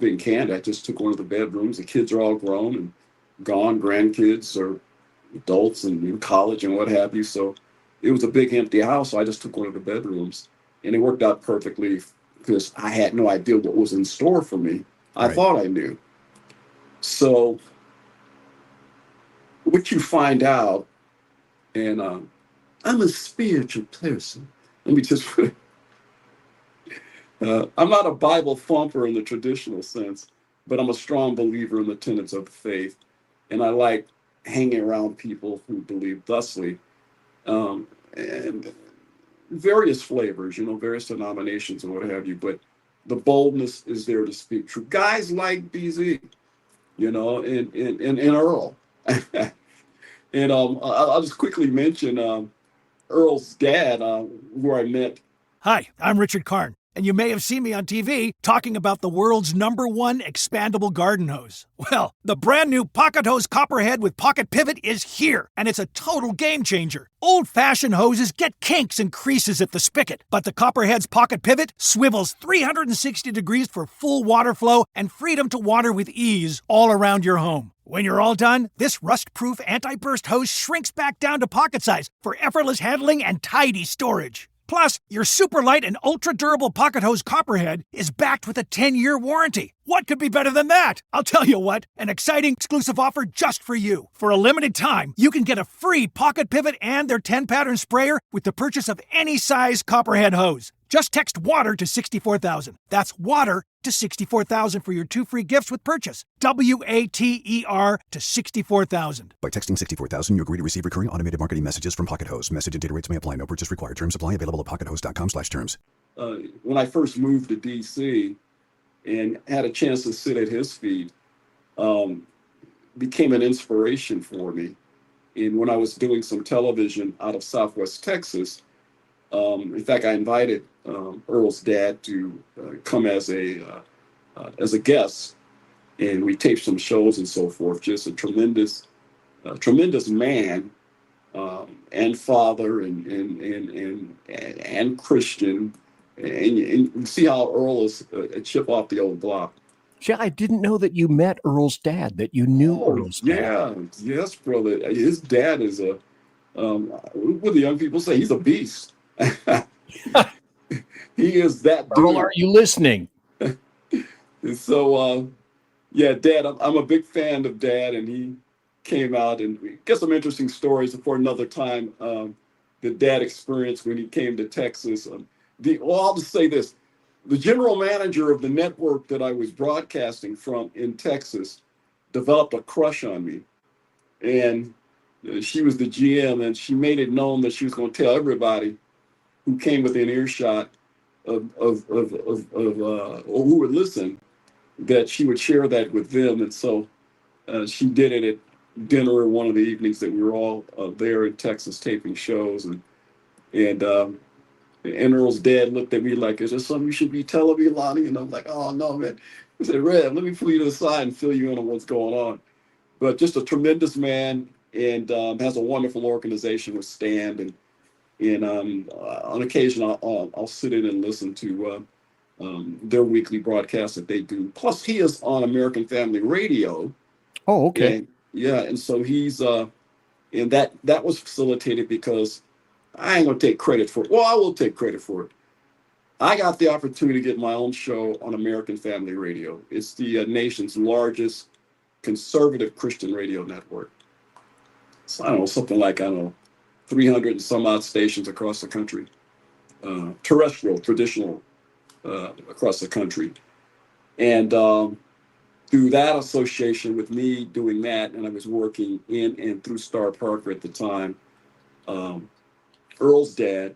being candid, I just took one of the bedrooms. The kids are all grown and gone, grandkids or adults and in college and what have you. So it was a big empty house. So I just took one of the bedrooms, and it worked out perfectly because I had no idea what was in store for me. I thought I knew. So what you find out, and I'm a spiritual person. Let me just I'm not a Bible thumper in the traditional sense, but I'm a strong believer in the tenets of the faith. And I like hanging around people who believe thusly. And various flavors, various denominations and what have you, but the boldness is there to speak true. Guys like BZ, and Earl. And I'll just quickly mention Earl's dad, who I met. Hi, I'm Richard Karn, and you may have seen me on TV talking about the world's #1 expandable garden hose. Well, the brand new Pocket Hose Copperhead with Pocket Pivot is here, and it's a total game changer. Old-fashioned hoses get kinks and creases at the spigot, but the Copperhead's Pocket Pivot swivels 360 degrees for full water flow and freedom to water with ease all around your home. When you're all done, this rust-proof anti-burst hose shrinks back down to pocket size for effortless handling and tidy storage. Plus, your super light and ultra-durable Pocket Hose Copperhead is backed with a 10-year warranty. What could be better than that? I'll tell you what, an exciting exclusive offer just for you. For a limited time, you can get a free Pocket Pivot and their 10-pattern sprayer with the purchase of any size Copperhead hose. Just text WATER to 64,000. That's WATER to 64,000 for your 2 free gifts with purchase. WATER to 64,000. By texting 64,000, you agree to receive recurring automated marketing messages from Pocket Hose. Message and data rates may apply. No purchase required. Terms apply. Available at pockethose.com/terms. When I first moved to D.C. and had a chance to sit at his feet, became an inspiration for me. And when I was doing some television out of Southwest Texas, in fact, I invited Earl's dad to come as a guest, and we taped some shows and so forth. Just a tremendous man and father and Christian, and you see how Earl is a chip off the old block. Yeah, I didn't know that you met Earl's dad. That you knew Earl's dad. Yeah, yes, brother. His dad is what the young people say, he's a beast. He is that dude. Earl, are you listening? So, yeah, Dad, I'm a big fan of Dad, and he came out, and we get some interesting stories for another time. The Dad experience when he came to Texas. I'll just say this. The general manager of the network that I was broadcasting from in Texas developed a crush on me. And she was the GM, and she made it known that she was going to tell everybody who came within earshot or who would listen, that she would share that with them. And so she did it at dinner one of the evenings that we were all there in Texas taping shows. And Earl's dad looked at me like, is there something you should be telling me, Lonnie? And I'm like, oh, no, man. He said, Red, let me pull you to the side and fill you in on what's going on. But just a tremendous man, and has a wonderful organization with Stand. And on occasion, I'll sit in and listen to their weekly broadcast that they do. Plus, he is on American Family Radio. Oh, okay. And, yeah, and so he's and that was facilitated because I ain't gonna take credit for it. Well, I will take credit for it. I got the opportunity to get my own show on American Family Radio. It's the nation's largest conservative Christian radio network. So I don't know, something like, 300 and some odd stations across the country, terrestrial, traditional, across the country. And through that association with me doing that, and I was working in and through Star Parker at the time, Earl's dad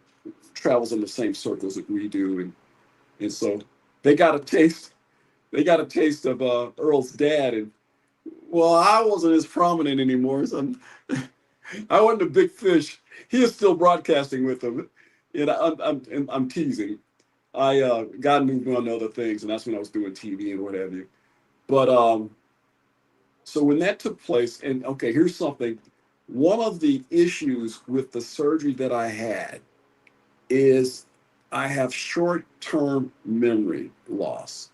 travels in the same circles that we do, and so they got a taste of Earl's dad, and well, I wasn't as prominent anymore, so I wasn't a big fish. He is still broadcasting with them, and I'm teasing. I got moved on to other things, and that's when I was doing TV and what have you. But so when that took place, and okay, here's something. One of the issues with the surgery that I had is I have short-term memory loss.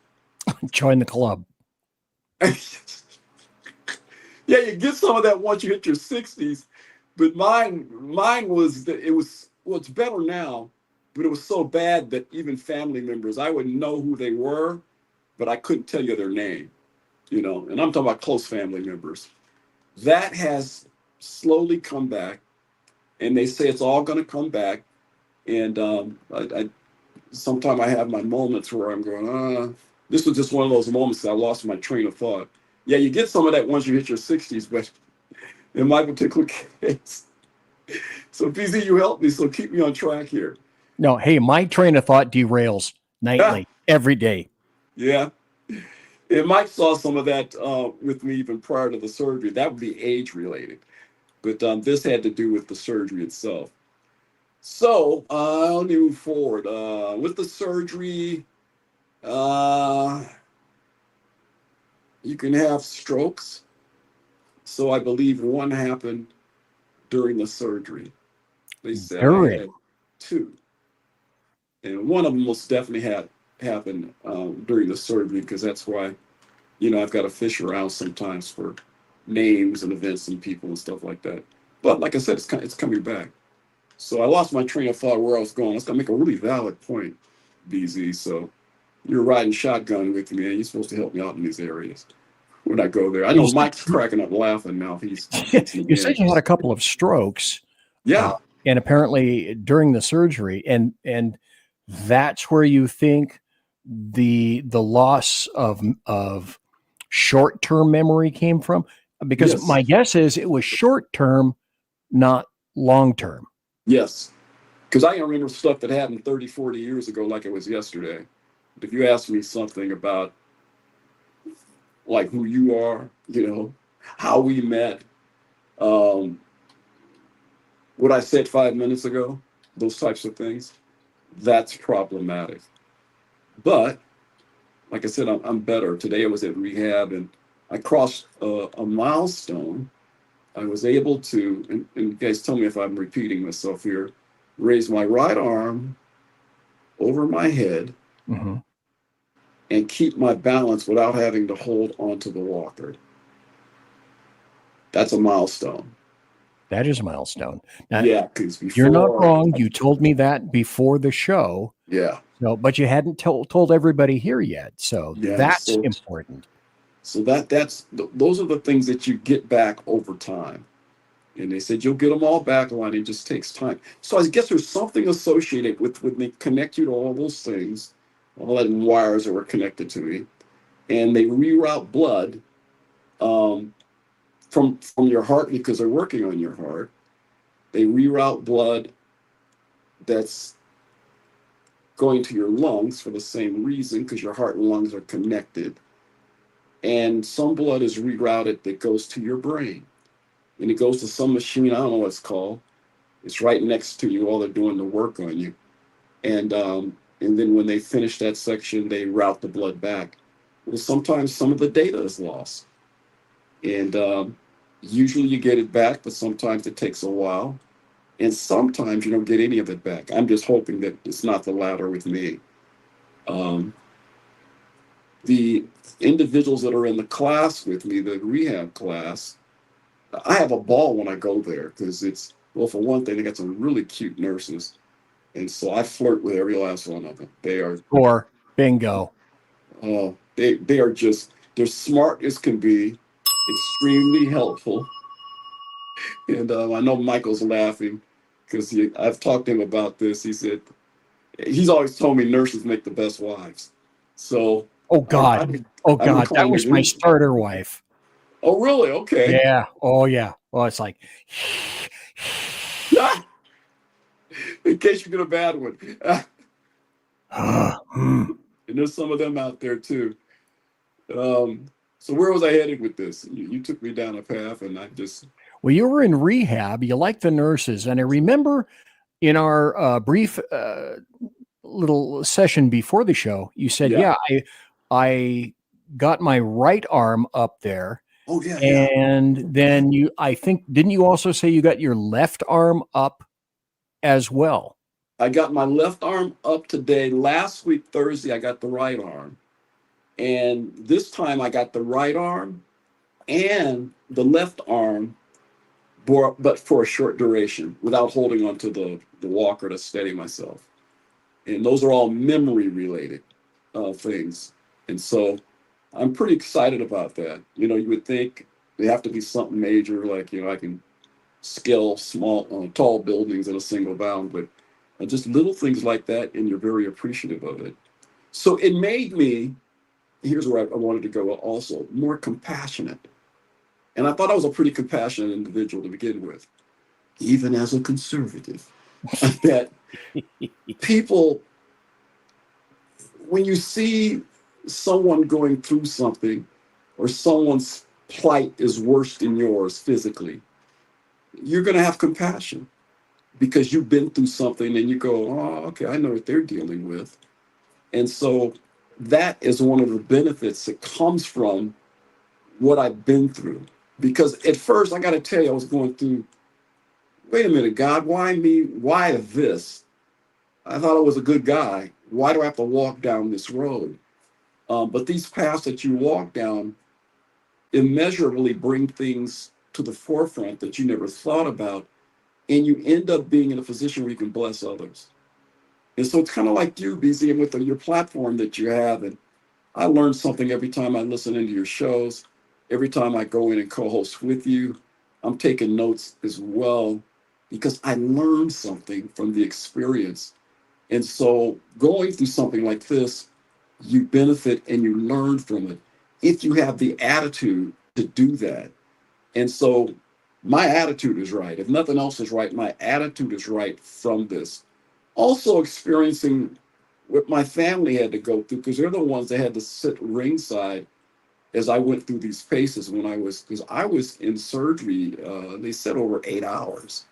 Join the club. Yeah, you get some of that once you hit your 60s, but mine was that it's better now, but it was so bad that even family members, I would know who they were, but I couldn't tell you their name, and I'm talking about close family members. That has slowly come back, and they say it's all going to come back. And I sometimes I have my moments where I'm going, this was just one of those moments that I lost my train of thought. Yeah, you get some of that once you hit your 60s, but in my particular case. So PZ, you helped me, so keep me on track here. No, hey, my train of thought derails nightly, every day. Yeah. And Mike saw some of that with me even prior to the surgery. That would be age related. But this had to do with the surgery itself. So let me move forward. With the surgery, you can have strokes. So I believe one happened during the surgery. They said I had 2. And one of them most definitely happened during the surgery, because that's why, I've got to fish around sometimes for names and events and people and stuff like that. But like I said, it's coming back. So I lost my train of thought where I was going. I was going to make a really valid point, BZ. So you're riding shotgun with me, and you're supposed to help me out in these areas when I go there. I know Mike's cracking up laughing now. You said you had a couple of strokes. Yeah. And apparently during the surgery, and that's where you think the loss of short-term memory came from? Because my guess is it was short-term, not long-term. Yes, because I can remember stuff that happened 30, 40 years ago like it was yesterday. If you ask me something about like who you are, how we met, what I said 5 minutes ago, those types of things, that's problematic. But like I said, I'm better. Today I was at rehab and I crossed a milestone. I was able to, and you guys tell me if I'm repeating myself here, raise my right arm over my head and keep my balance without having to hold onto the walker. That's a milestone. That is a milestone. Now, yeah, because you're not wrong. You told me that before the show. Yeah. No, but you hadn't told everybody here yet. So that's important. So those are the things that you get back over time. And they said, you'll get them all back, Lonnie. It just takes time. So I guess there's something associated with when they connect you to all those things, all that wires that were connected to me, and they reroute blood from your heart because they're working on your heart. They reroute blood that's going to your lungs for the same reason, because your heart and lungs are connected. And some blood is rerouted that goes to your brain. And it goes to some machine, I don't know what it's called. It's right next to you while they're doing the work on you. And then when they finish that section, they route the blood back. Well, sometimes some of the data is lost. And usually you get it back, but sometimes it takes a while. And sometimes you don't get any of it back. I'm just hoping that it's not the latter with me. The individuals that are in the class with me, the rehab class, I have a ball when I go there because it's, well, for one thing, they got some really cute nurses. And so I flirt with every last one of them. They are. Or bingo. They are just, they're smart as can be, extremely helpful. And I know Michael's laughing because I've talked to him about this. He said, he's always told me nurses make the best wives. So. Oh, God. That was my starter wife. Oh, really? Okay. Yeah. Oh, yeah. Well, it's like. In case you get a bad one. And there's some of them out there, too. So where was I headed with this? You took me down a path and I just. Well, you were in rehab. You liked the nurses. And I remember in our brief little session before the show, you said, I got my right arm up there. Oh, yeah. And then didn't you also say you got your left arm up as well? I got my left arm up today. Last week, Thursday, I got the right arm. And this time I got the right arm and the left arm, but for a short duration without holding onto the walker to steady myself. And those are all memory related things. And so I'm pretty excited about that. You would think they have to be something major, like, I can scale tall buildings in a single bound, but just little things like that, and you're very appreciative of it. So it made me, here's where I wanted to go also, more compassionate. And I thought I was a pretty compassionate individual to begin with, even as a conservative. That people, when you see someone going through something or someone's plight is worse than yours physically, you're going to have compassion because you've been through something and you go, oh, okay, I know what they're dealing with. And so that is one of the benefits that comes from what I've been through. Because at first, I got to tell you, I was going through, wait a minute, God, why me? Why this? I thought I was a good guy. Why do I have to walk down this road? But these paths that you walk down immeasurably bring things to the forefront that you never thought about. And you end up being in a position where you can bless others. And so it's kind of like you, BZ, and with your platform that you have. And I learn something every time I listen into your shows. Every time I go in and co-host with you, I'm taking notes as well because I learned something from the experience. And so going through something like this, you benefit and you learn from it if you have the attitude to do that. And so my attitude is right. If nothing else is right, my attitude is right from this. Also experiencing what my family had to go through because they're the ones that had to sit ringside as I went through these paces because I was in surgery, they said over 8 hours.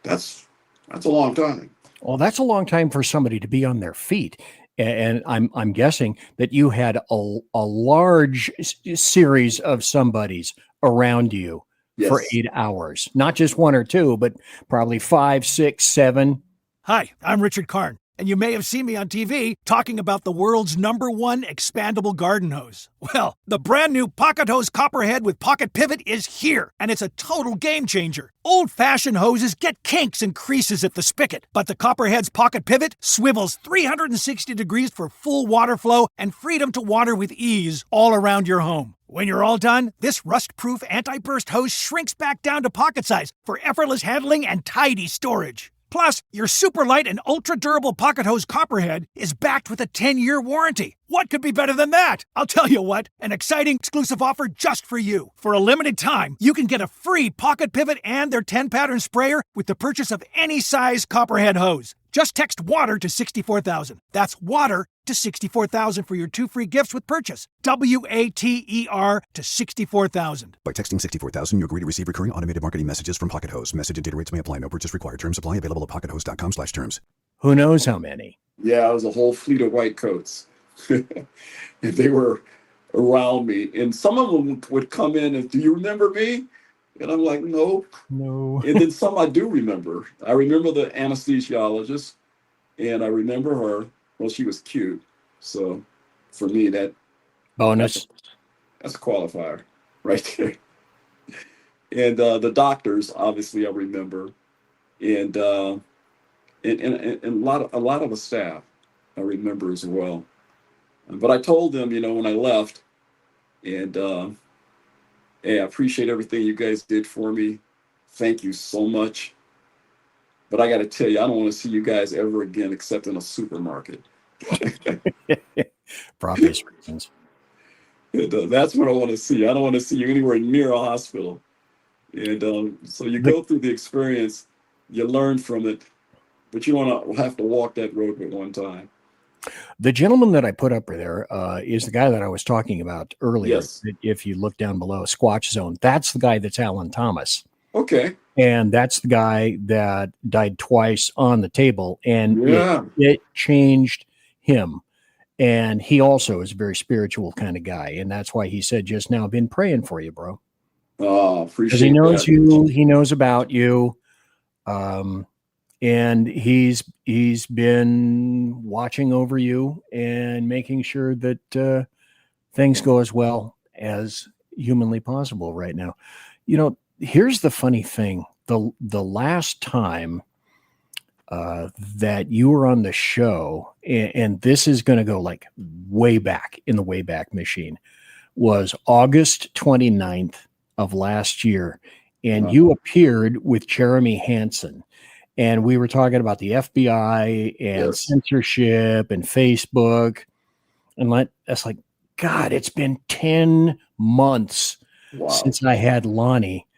That's a long time. Well, that's a long time for somebody to be on their feet. And I'm guessing that you had a large series of somebodies around you for 8 hours, not just one or two, but probably 5, 6, 7. Hi, I'm Richard Karn, and you may have seen me on TV talking about the world's #1 expandable garden hose. Well, the brand new Pocket Hose Copperhead with Pocket Pivot is here, and it's a total game changer. Old-fashioned hoses get kinks and creases at the spigot, but the Copperhead's Pocket Pivot swivels 360 degrees for full water flow and freedom to water with ease all around your home. When you're all done, this rust-proof anti-burst hose shrinks back down to pocket size for effortless handling and tidy storage. Plus, your super light and ultra-durable Pocket Hose Copperhead is backed with a 10-year warranty. What could be better than that? I'll tell you what, an exciting exclusive offer just for you. For a limited time, you can get a free Pocket Pivot and their 10-pattern sprayer with the purchase of any size Copperhead hose. Just text WATER to 64,000. That's WATER to 64,000 for your 2 free gifts with purchase. WATER to 64,000. By texting 64,000, you agree to receive recurring automated marketing messages from Pocket Host. Message and data rates may apply. No purchase required. Terms apply. Available at pockethost.com/terms. Who knows how many? Yeah, it was a whole fleet of white coats. And they were around me. And some of them would come in and, do you remember me? And I'm like, no. And then some I do remember. I remember the anesthesiologist, and I remember her. Well, she was cute. So for me, bonus. That's a qualifier right there. And the doctors, obviously, I remember. And a lot of the staff I remember as well. But I told them, when I left, and hey, I appreciate everything you guys did for me. Thank you so much. But I got to tell you, I don't want to see you guys ever again except in a supermarket. For obvious reasons. And, that's what I want to see. I don't want to see you anywhere near a hospital. And so you go through the experience, you learn from it, but you don't have to walk that road at one time. The gentleman that I put up there is the guy that I was talking about earlier. Yes. If you look down below, Squatch Zone, that's the guy that's Alan Thomas. Okay. And that's the guy that died twice on the table. And it changed him. And he also is a very spiritual kind of guy. And that's why he said just now, been praying for you, bro. Oh, appreciate because he knows that. you. He knows about you. And he's been watching over you and making sure that things go as well as humanly possible right now. Here's the funny thing. The last time that you were on the show, and this is going to go like way back in the Wayback Machine, was August 29th of last year. And you appeared with Jeremy Hansen. And we were talking about the FBI and censorship and Facebook. And that's like, God, it's been 10 months since I had Lonnie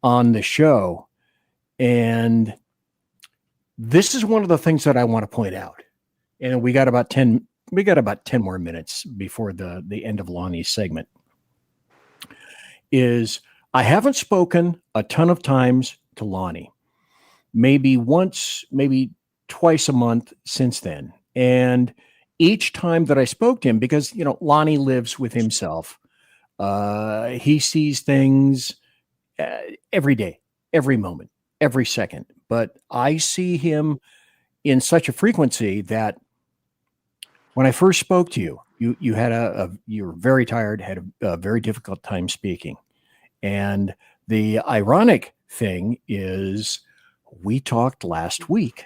on the show. And this is one of the things that I want to point out. And we got about 10 more minutes before the end of Lonnie's segment. Is I haven't spoken a ton of times to Lonnie. Maybe once, maybe twice a month since then. And each time that I spoke to him, because, Lonnie lives with himself, he sees things every day, every moment, every second. But I see him in such a frequency that when I first spoke to you, you had you were very tired, had a very difficult time speaking. And the ironic thing is, we talked last week,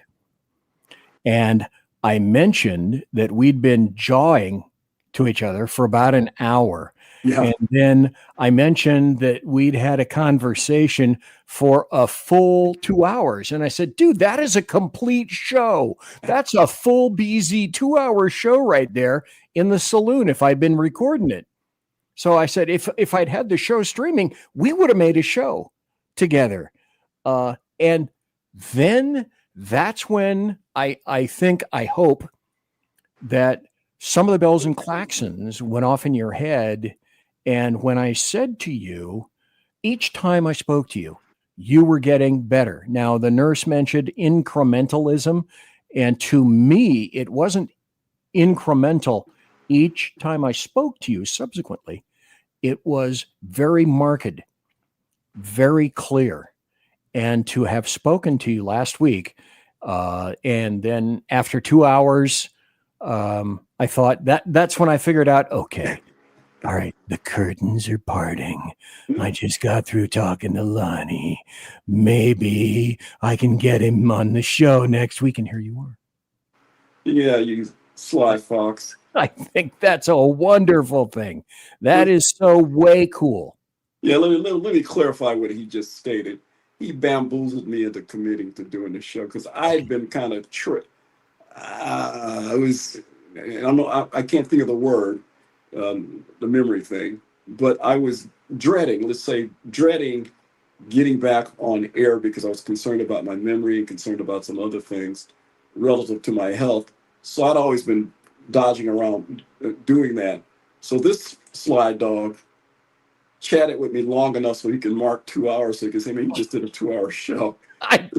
and I mentioned that we'd been jawing to each other for about an hour. Yeah. And then I mentioned that we'd had a conversation for a full 2 hours. And I said, dude, that is a complete show. That's a full BZ 2-hour show right there in the saloon if I'd been recording it. So I said, if I'd had the show streaming, we would have made a show together. And then that's when I hope that some of the bells and klaxons went off in your head. And when I said to you, each time I spoke to you, you were getting better. Now, the nurse mentioned incrementalism. And to me, it wasn't incremental. Each time I spoke to you subsequently, it was very marked, very clear. And to have spoken to you last week, and then after 2 hours, I thought that's when I figured out, okay, all right, the curtains are parting. I just got through talking to Lonnie. Maybe I can get him on the show next week. And here you are. Yeah, you sly fox. I think that's a wonderful thing. That is so way cool. Yeah, let me clarify what he just stated. He bamboozled me into committing to doing the show because I had been kind of tricked. I can't think of the word, the memory thing, but I was dreading getting back on air because I was concerned about my memory and concerned about some other things. relative to my health. So I'd always been dodging around doing that. So this slide dog chatted with me long enough so he can mark 2 hours. So he can say, man, you just did a 2-hour show. I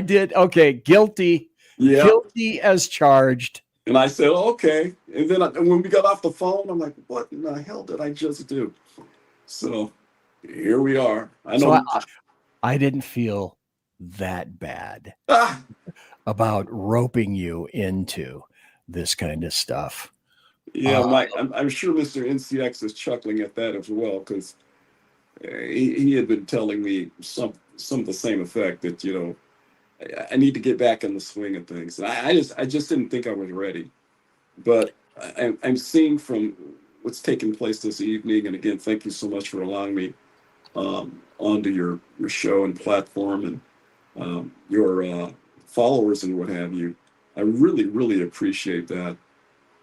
did. Okay. Guilty. Yeah. Guilty as charged. And I said, okay. And then when we got off the phone, I'm like, what in the hell did I just do? So here we are. I know. So I didn't feel that bad Ah, about roping you into this kind of stuff. yeah, Mike, I'm sure Mr. NCX is chuckling at that as well, because he had been telling me some of the same effect that, you know, I need to get back in the swing of things. And I just didn't think I was ready. But I'm seeing from what's taking place this evening, and again, thank you so much for allowing me onto your show and platform and your followers and what have you. I really, really appreciate that.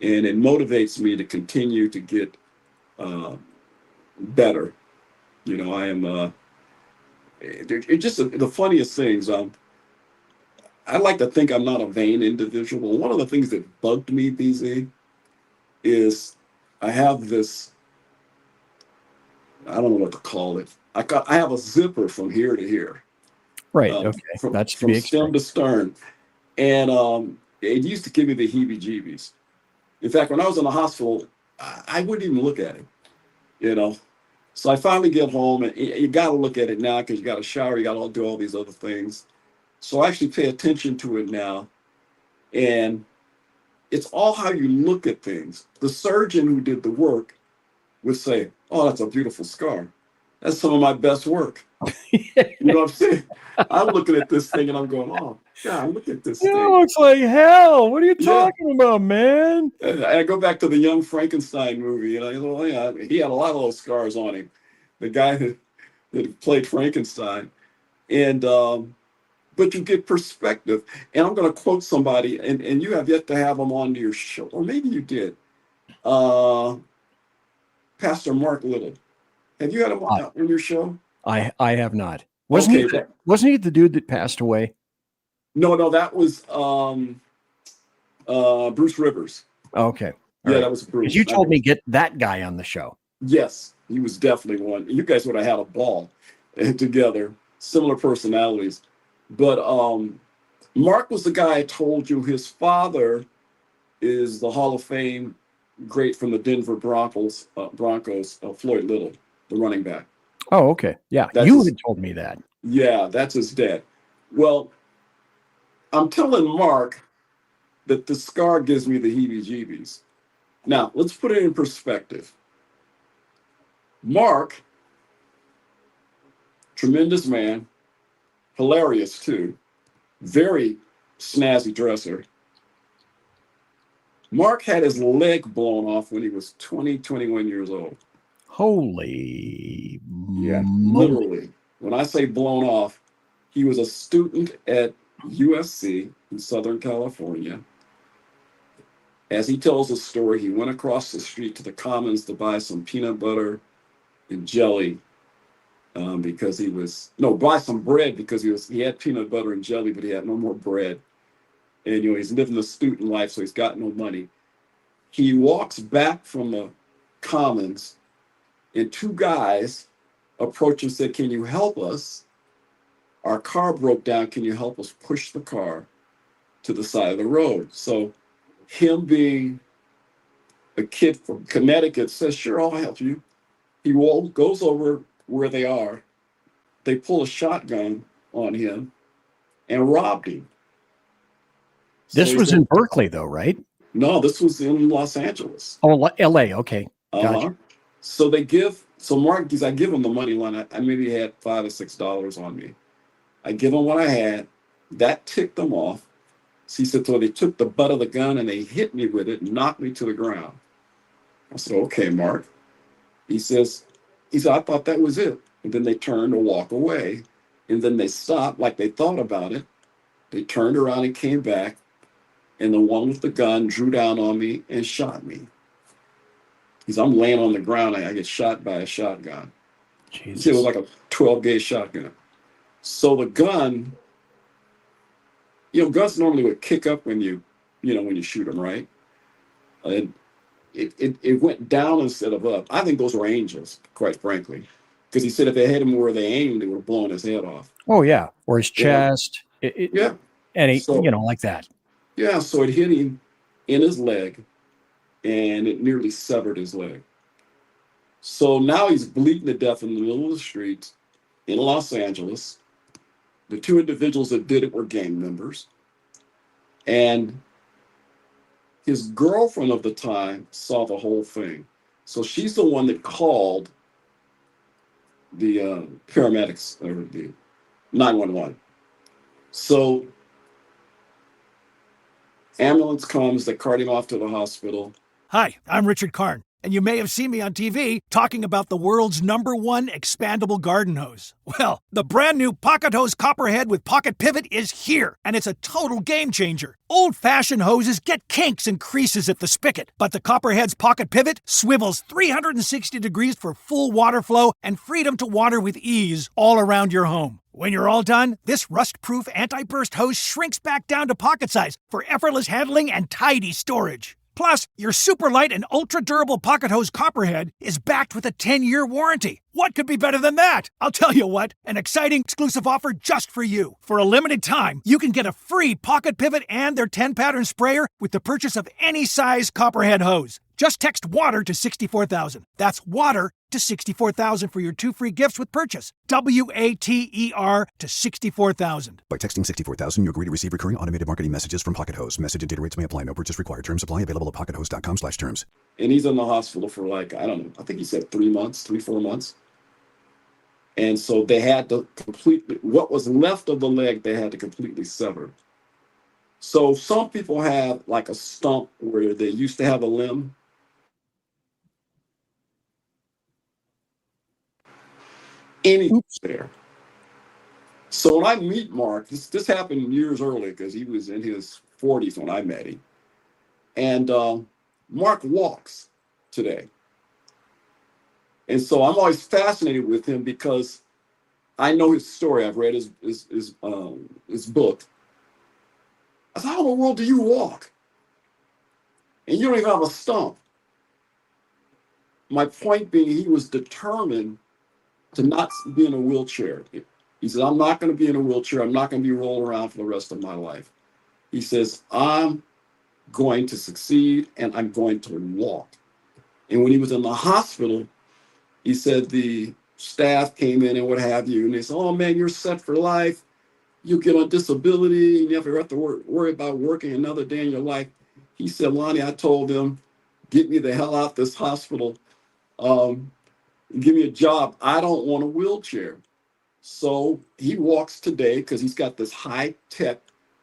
And it motivates me to continue to get better. You know, I am, it's just the funniest things. I like to think I'm not a vain individual. One of the things that bugged me, BZ, is I have this, I don't know what to call it. I have a zipper from here to here. Right. Okay. That's from stem to stern. And it used to give me the heebie-jeebies. In fact, when I was in the hospital, I wouldn't even look at it, you know. So I finally get home, and you got to look at it now because you got to shower, you got to do all these other things. So I actually pay attention to it now. And it's all how you look at things. The surgeon who did the work would say, oh, that's a beautiful scar. That's some of my best work. You know what I'm saying? I'm looking at this thing and I'm going, oh, God, look at this thing. It looks like hell. What are you talking about, man? And I go back to the Young Frankenstein movie. And I go, well, yeah, he had a lot of those scars on him. The guy that played Frankenstein. And, but you get perspective. And I'm going to quote somebody, and you have yet to have them on your show. Or maybe you did. Pastor Mark Little. Have you had him on your show? I have not. Wasn't he the dude that passed away? No, that was Bruce Rivers. Okay. Yeah, that was Bruce. You told me get that guy on the show. Yes, he was definitely one. You guys would have had a ball together. Similar personalities. But Mark was the guy I told you his father is the Hall of Fame great from the Denver Broncos, Floyd Little, the running back. Oh, okay. Yeah, you had told me that. Yeah, that's his dad. Well, I'm telling Mark that the scar gives me the heebie-jeebies. Now, let's put it in perspective. Mark, tremendous man, hilarious too, very snazzy dresser. Mark had his leg blown off when he was 21 years old. Holy yeah, literally. When I say blown off, he was a student at USC in Southern California. As he tells the story, he went across the street to the Commons to buy some peanut butter and jelly buy some bread because he had peanut butter and jelly, but he had no more bread. And, you know, he's living the student life, so he's got no money. He walks back from the Commons, and two guys approach and said, can you help us? Our car broke down. Can you help us push the car to the side of the road? So him being a kid from Connecticut says, sure, I'll help you. He goes over where they are. They pull a shotgun on him and robbed him. This was in Berkeley, though, right? No, this was in Los Angeles. Oh, L.A. Okay, gotcha. So Mark, because I give him the money line. I maybe had $5 or $6 on me. I give him what I had. That ticked them off. So he said, so they took the butt of the gun and they hit me with it and knocked me to the ground. I said, okay, Mark. He said, I thought that was it. And then they turned to walk away. And then they stopped like they thought about it. They turned around and came back. And the one with the gun drew down on me and shot me. I'm laying on the ground. I get shot by a shotgun. Jesus. It was like a 12-gauge shotgun. So the gun guns normally would kick up when you shoot them, right? And it went down instead of up. I think those were angels, quite frankly, because he said if they had him where they aimed, they would have blown his head off. Oh yeah, or his chest. Yeah, and so, like that. Yeah, so it hit him in his leg, and it nearly severed his leg. So now he's bleeding to death in the middle of the street in Los Angeles. The two individuals that did it were gang members. And his girlfriend of the time saw the whole thing. So she's the one that called the paramedics or the 911. So ambulance comes, they cart him off to the hospital. Hi, I'm Richard Karn, and you may have seen me on TV talking about the world's #1 expandable garden hose. Well, the brand new Pocket Hose Copperhead with Pocket Pivot is here, and it's a total game changer. Old-fashioned hoses get kinks and creases at the spigot, but the Copperhead's Pocket Pivot swivels 360 degrees for full water flow and freedom to water with ease all around your home. When you're all done, this rust-proof anti-burst hose shrinks back down to pocket size for effortless handling and tidy storage. Plus, your super light and ultra-durable Pocket Hose Copperhead is backed with a 10-year warranty. What could be better than that? I'll tell you what, an exciting exclusive offer just for you. For a limited time, you can get a free Pocket Pivot and their 10-pattern sprayer with the purchase of any size Copperhead hose. Just text WATER to 64,000. That's WATER to 64,000 for your 2 free gifts with purchase. WATER to 64,000. By texting 64,000, you agree to receive recurring automated marketing messages from Pocket Hose. Message and data rates may apply. No purchase required. Terms apply. Available at pockethose.com/terms. And he's in the hospital for I don't know, I think he said 3 months, 3-4 months. And so they had to completely, what was left of the leg, they had to completely sever. So some people have like a stump where they used to have a limb. Oops. There. So when I meet Mark, this happened years earlier because he was in his 40s when I met him. And Mark walks today. And so I'm always fascinated with him because I know his story. I've read his book. I said, how in the world do you walk? And you don't even have a stump. My point being, he was determined to not be in a wheelchair. He said, I'm not going to be in a wheelchair. I'm not going to be rolling around for the rest of my life. He says, I'm going to succeed and I'm going to walk. And when he was in the hospital, he said the staff came in and what have you. And they said, oh man, you're set for life. You get on disability. You never have to worry about working another day in your life. He said, Lonnie, I told them, get me the hell out this hospital. Give me a job. I don't want a wheelchair. So he walks today because he's got this high-tech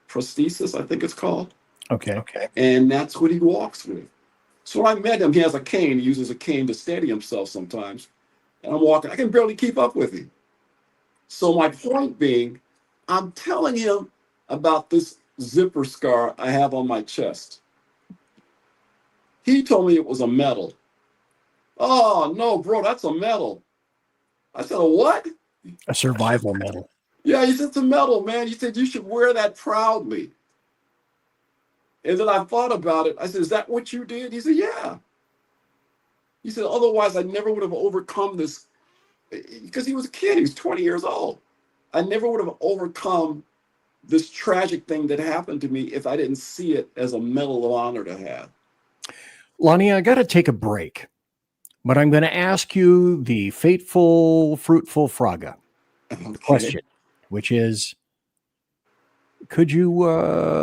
prosthesis, I think it's called. Okay. And that's what he walks with. So when I met him, he has a cane. He uses a cane to steady himself sometimes. And I'm walking. I can barely keep up with him. So my point being, I'm telling him about this zipper scar I have on my chest. He told me it was a medal. Oh, no, bro, that's a medal. I said, a what? A survival medal. Yeah, he said, it's a medal, man. He said, you should wear that proudly. And then I thought about it. I said, is that what you did? He said, yeah. He said, otherwise, I never would have overcome this. Because he was a kid. He was 20 years old. I never would have overcome this tragic thing that happened to me if I didn't see it as a medal of honor to have. Lonnie, I got to take a break. But I'm going to ask you the fateful, fruitful Fraga question, which is, could you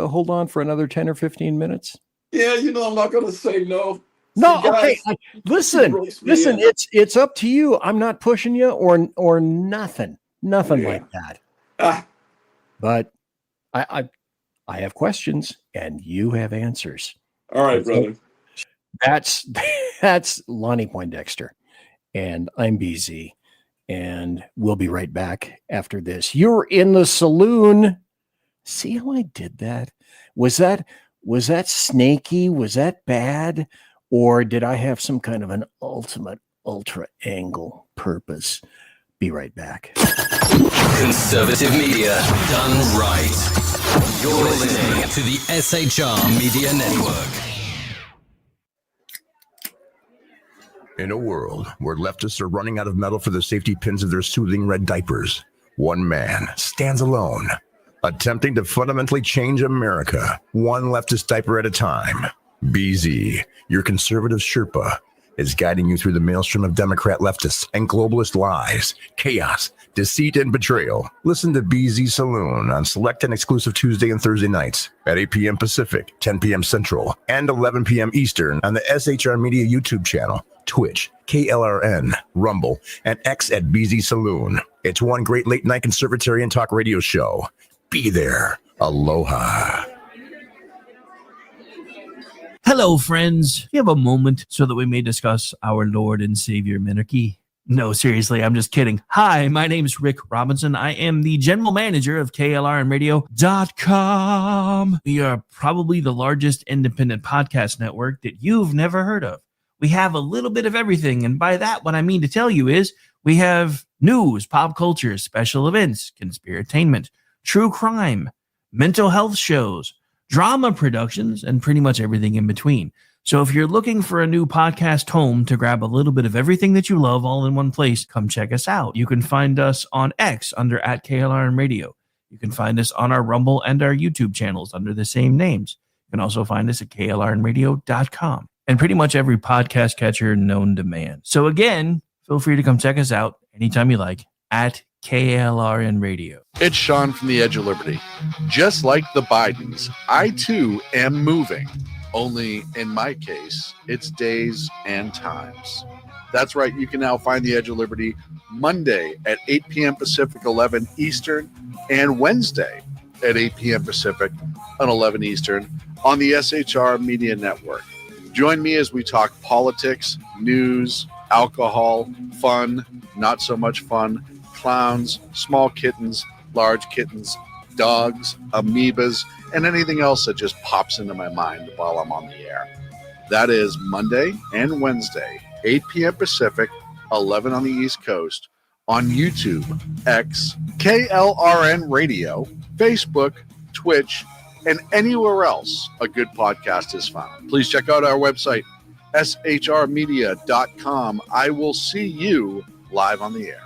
hold on for another 10 or 15 minutes? Yeah, I'm not going to say no. No, See, okay. guys, Listen, it's up to you. I'm not pushing you or nothing like that. But I have questions and you have answers. All right, brother. That's Lonnie Poindexter, and I'm BZ, and we'll be right back after this. You're in the saloon. See how I did that? Was that snaky? Was that bad? Or did I have some kind of an ultimate ultra angle purpose? Be right back. Conservative media done right. You're listening to the SHR Media Network. In a world where leftists are running out of metal for the safety pins of their soothing red diapers, one man stands alone, attempting to fundamentally change America, one leftist diaper at a time. BZ, your conservative Sherpa, is guiding you through the maelstrom of Democrat leftists and globalist lies, chaos, deceit, and betrayal. Listen to BZ Saloon on select and exclusive Tuesday and Thursday nights at 8 p.m. Pacific, 10 p.m. Central, and 11 p.m. Eastern on the SHR Media YouTube channel, Twitch, KLRN, Rumble, and X at BZ Saloon. It's one great late-night conservatarian talk radio show. Be there. Aloha. Hello, friends. Do you have a moment so that we may discuss our Lord and Savior Minarchy? No, seriously, I'm just kidding. Hi, my name's Rick Robinson. I am the general manager of KLRNradio.com. We are probably the largest independent podcast network that you've never heard of. We have a little bit of everything, and by that, what I mean to tell you is we have news, pop culture, special events, conspiratainment, true crime, mental health shows, drama productions, and pretty much everything in between. So if you're looking for a new podcast home to grab a little bit of everything that you love all in one place, come check us out. You can find us on X under @KLRN You can find us on our Rumble and our YouTube channels under the same names. You can also find us at KLRNradio.com and pretty much every podcast catcher known to man. So again, feel free to come check us out anytime you like at KLRN Radio. It's Sean from the Edge of Liberty. Just like the Bidens, I too am moving. Only in my case, it's days and times. That's right. You can now find the Edge of Liberty Monday at 8 p.m. Pacific, 11 Eastern, and Wednesday at 8 p.m. Pacific and 11 Eastern on the SHR Media Network. Join me as we talk politics, news, alcohol, fun, not so much fun, clowns, small kittens, large kittens, dogs, amoebas, and anything else that just pops into my mind while I'm on the air. That is Monday and Wednesday, 8 p.m. Pacific, 11 on the East Coast, on YouTube, X, KLRN Radio, Facebook, Twitch, and anywhere else a good podcast is found. Please check out our website, shrmedia.com. I will see you live on the air.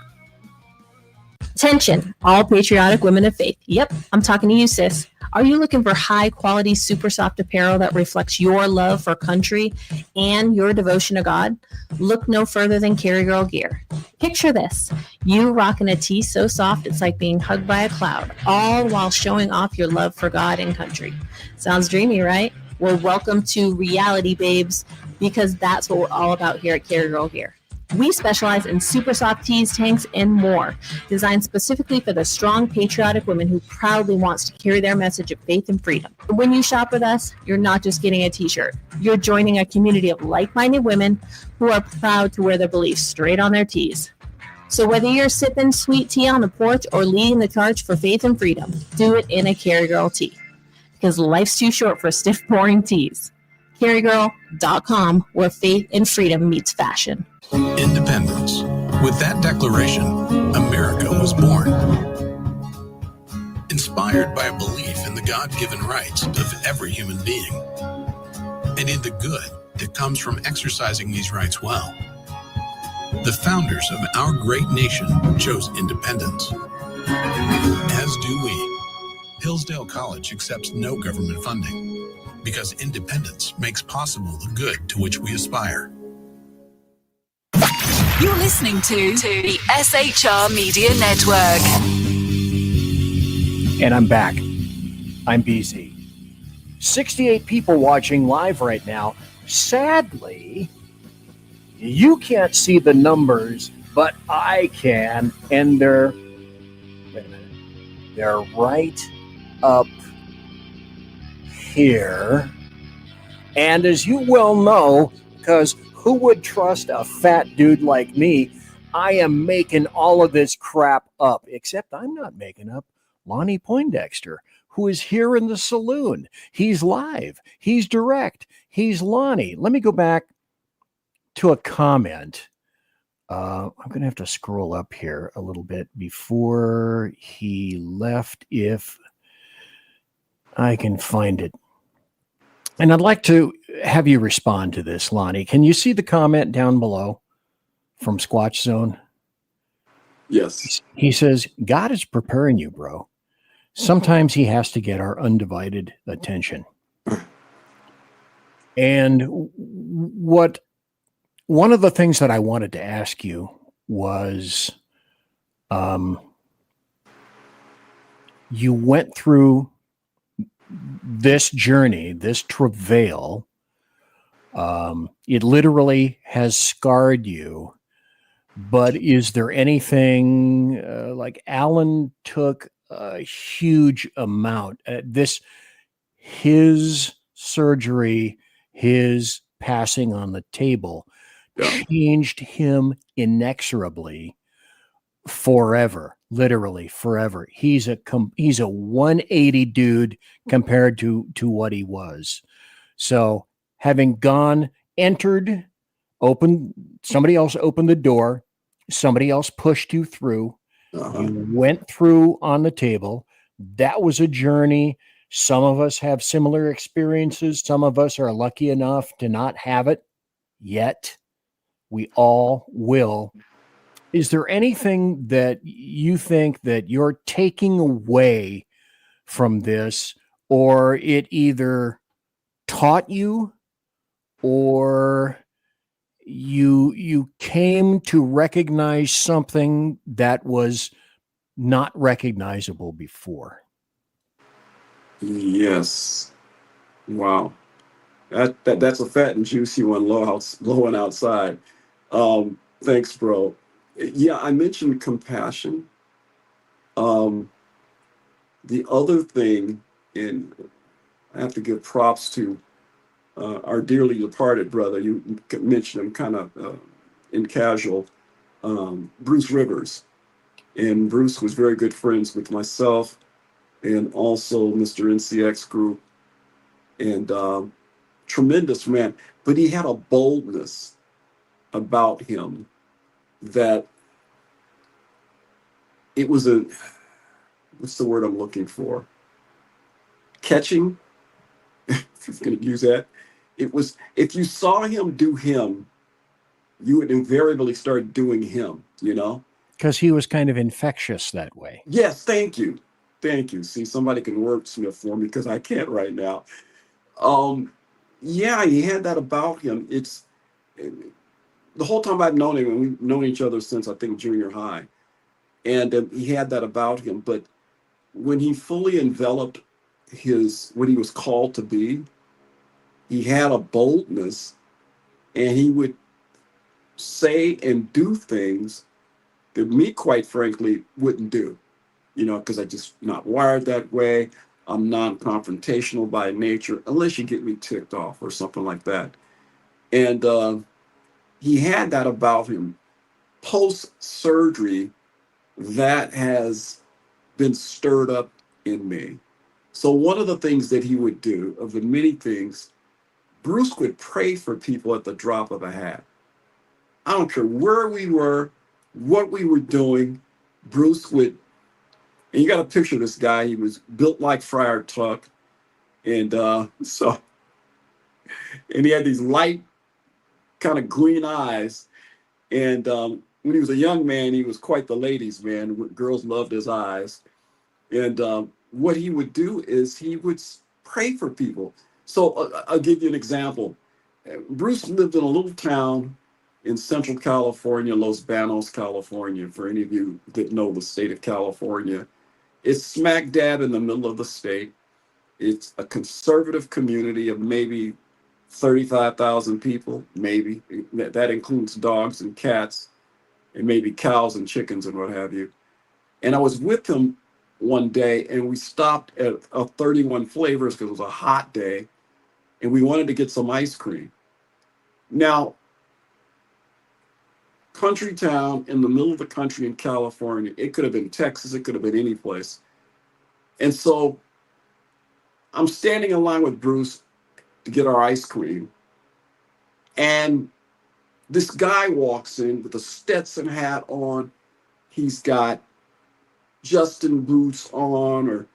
Attention, all patriotic women of faith. Yep, I'm talking to you, sis. Are you looking for high-quality, super soft apparel that reflects your love for country and your devotion to God? Look no further than Carry Girl Gear. Picture this. You rocking a tee so soft it's like being hugged by a cloud, all while showing off your love for God and country. Sounds dreamy, right? Well, welcome to reality, babes, because that's what we're all about here at Carry Girl Gear. We specialize in super soft tees, tanks, and more, designed specifically for the strong, patriotic woman who proudly wants to carry their message of faith and freedom. When you shop with us, you're not just getting a t-shirt. You're joining a community of like-minded women who are proud to wear their beliefs straight on their tees. So whether you're sipping sweet tea on the porch or leading the charge for faith and freedom, do it in a Carry Girl tee. Because life's too short for stiff, boring tees. CarryGirl.com, where faith and freedom meets fashion. Independence. With that declaration, America was born. Inspired by a belief in the God-given rights of every human being, and in the good that comes from exercising these rights well. The founders of our great nation chose independence. As do we. Hillsdale College accepts no government funding because independence makes possible the good to which we aspire. You're listening to the SHR Media Network. And I'm back. I'm BZ. 68 people watching live right now. Sadly, you can't see the numbers, but I can. And they're right up here. And as you well know, because who would trust a fat dude like me? I am making all of this crap up, except I'm not making up Lonnie Poindexter, who is here in the saloon. He's live. He's direct. He's Lonnie. Let me go back to a comment I'm going to have to scroll up here a little bit before he left, if I can find it. And I'd like to have you respond to this, Lonnie. Can you see the comment down below from Squatch Zone? Yes. He says, God is preparing you, bro. Sometimes he has to get our undivided attention. And one of the things that I wanted to ask you was, you went through this journey, this travail. It literally has scarred you. But is there anything like Alan took a huge amount? His surgery, his passing on the table, changed him inexorably forever, literally forever. He's a 180 dude compared to what he was. So having entered, somebody else opened the door, somebody else pushed you through, you went through on the table. That was a journey. Some of us have similar experiences. Some of us are lucky enough to not have it yet. We all will. Is there anything that you think that you're taking away from this, or it either taught you, or you came to recognize something that was not recognizable before? Yes. Wow. That's a fat and juicy one, low and outside. Thanks, bro. Yeah, I mentioned compassion. The other thing, and I have to give props to our dearly departed brother. You mentioned him kind of in casual, Bruce Rivers. And Bruce was very good friends with myself and also Mr. NCX Group. And tremendous man. But he had a boldness about him that it was what's the word I'm looking for? Catching. If you're going to use that. It was, if you saw him do him, you would invariably start doing him, Because he was kind of infectious that way. Yes, thank you. Thank you. See, somebody can wordsmith for me because I can't right now. Yeah, he had that about him. It's the whole time I've known him, and we've known each other since I think junior high. And he had that about him. But when he fully enveloped what he was called to be, he had a boldness, and he would say and do things that me, quite frankly, wouldn't do, because I just not wired that way. I'm non-confrontational by nature, unless you get me ticked off or something like that. And he had that about him. Post-surgery, that has been stirred up in me. So one of the things that he would do, of the many things, Bruce would pray for people at the drop of a hat. I don't care where we were, what we were doing, Bruce would, and you got to picture this guy, he was built like Friar Tuck, and and he had these light kind of green eyes, and when he was a young man, he was quite the ladies' man. Girls loved his eyes, and what he would do is he would pray for people. So I'll give you an example. Bruce lived in a little town in Central California, Los Banos, California, for any of you that know the state of California. It's smack dab in the middle of the state. It's a conservative community of maybe 35,000 people, maybe. That includes dogs and cats, and maybe cows and chickens and what have you. And I was with him one day, and we stopped at a 31 Flavors because it was a hot day, and we wanted to get some ice cream. Now, country town in the middle of the country in California. It could have been Texas. It could have been any place. And so I'm standing in line with Bruce to get our ice cream. And this guy walks in with a Stetson hat on. He's got Justin boots on, or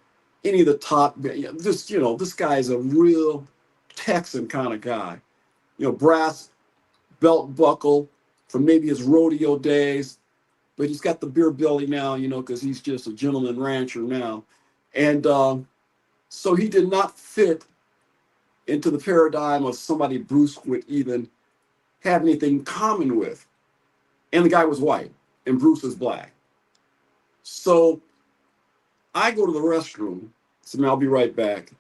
any of the top. This, this guy is a real Texan kind of guy. Brass belt buckle from maybe his rodeo days, but he's got the beer belly now, because he's just a gentleman rancher now. And so he did not fit into the paradigm of somebody Bruce would even have anything in common with. And the guy was white, and Bruce is black. So I go to the restroom. So I'll be right back.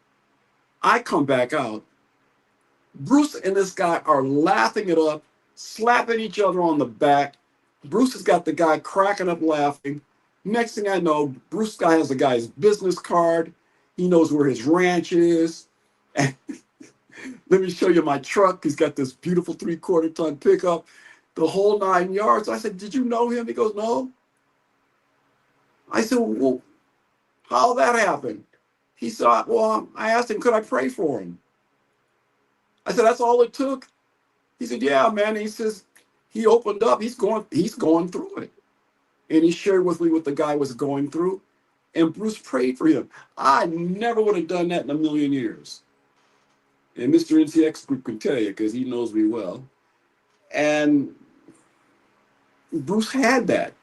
I come back out. Bruce and this guy are laughing it up, slapping each other on the back. Bruce has got the guy cracking up laughing. Next thing I know, Bruce guy has the guy's business card. He knows where his ranch is. And let me show you my truck. He's got this beautiful 3/4 ton pickup, the whole 9 yards. I said, did you know him? He goes, no. I said, well, how that happen? He said, well, I asked him, could I pray for him? I said, that's all it took? He said, yeah, man. He says, he opened up, he's going through it. And he shared with me what the guy was going through. And Bruce prayed for him. I never would have done that in a million years. And Mr. NCX Group can tell you, because he knows me well. And Bruce had that.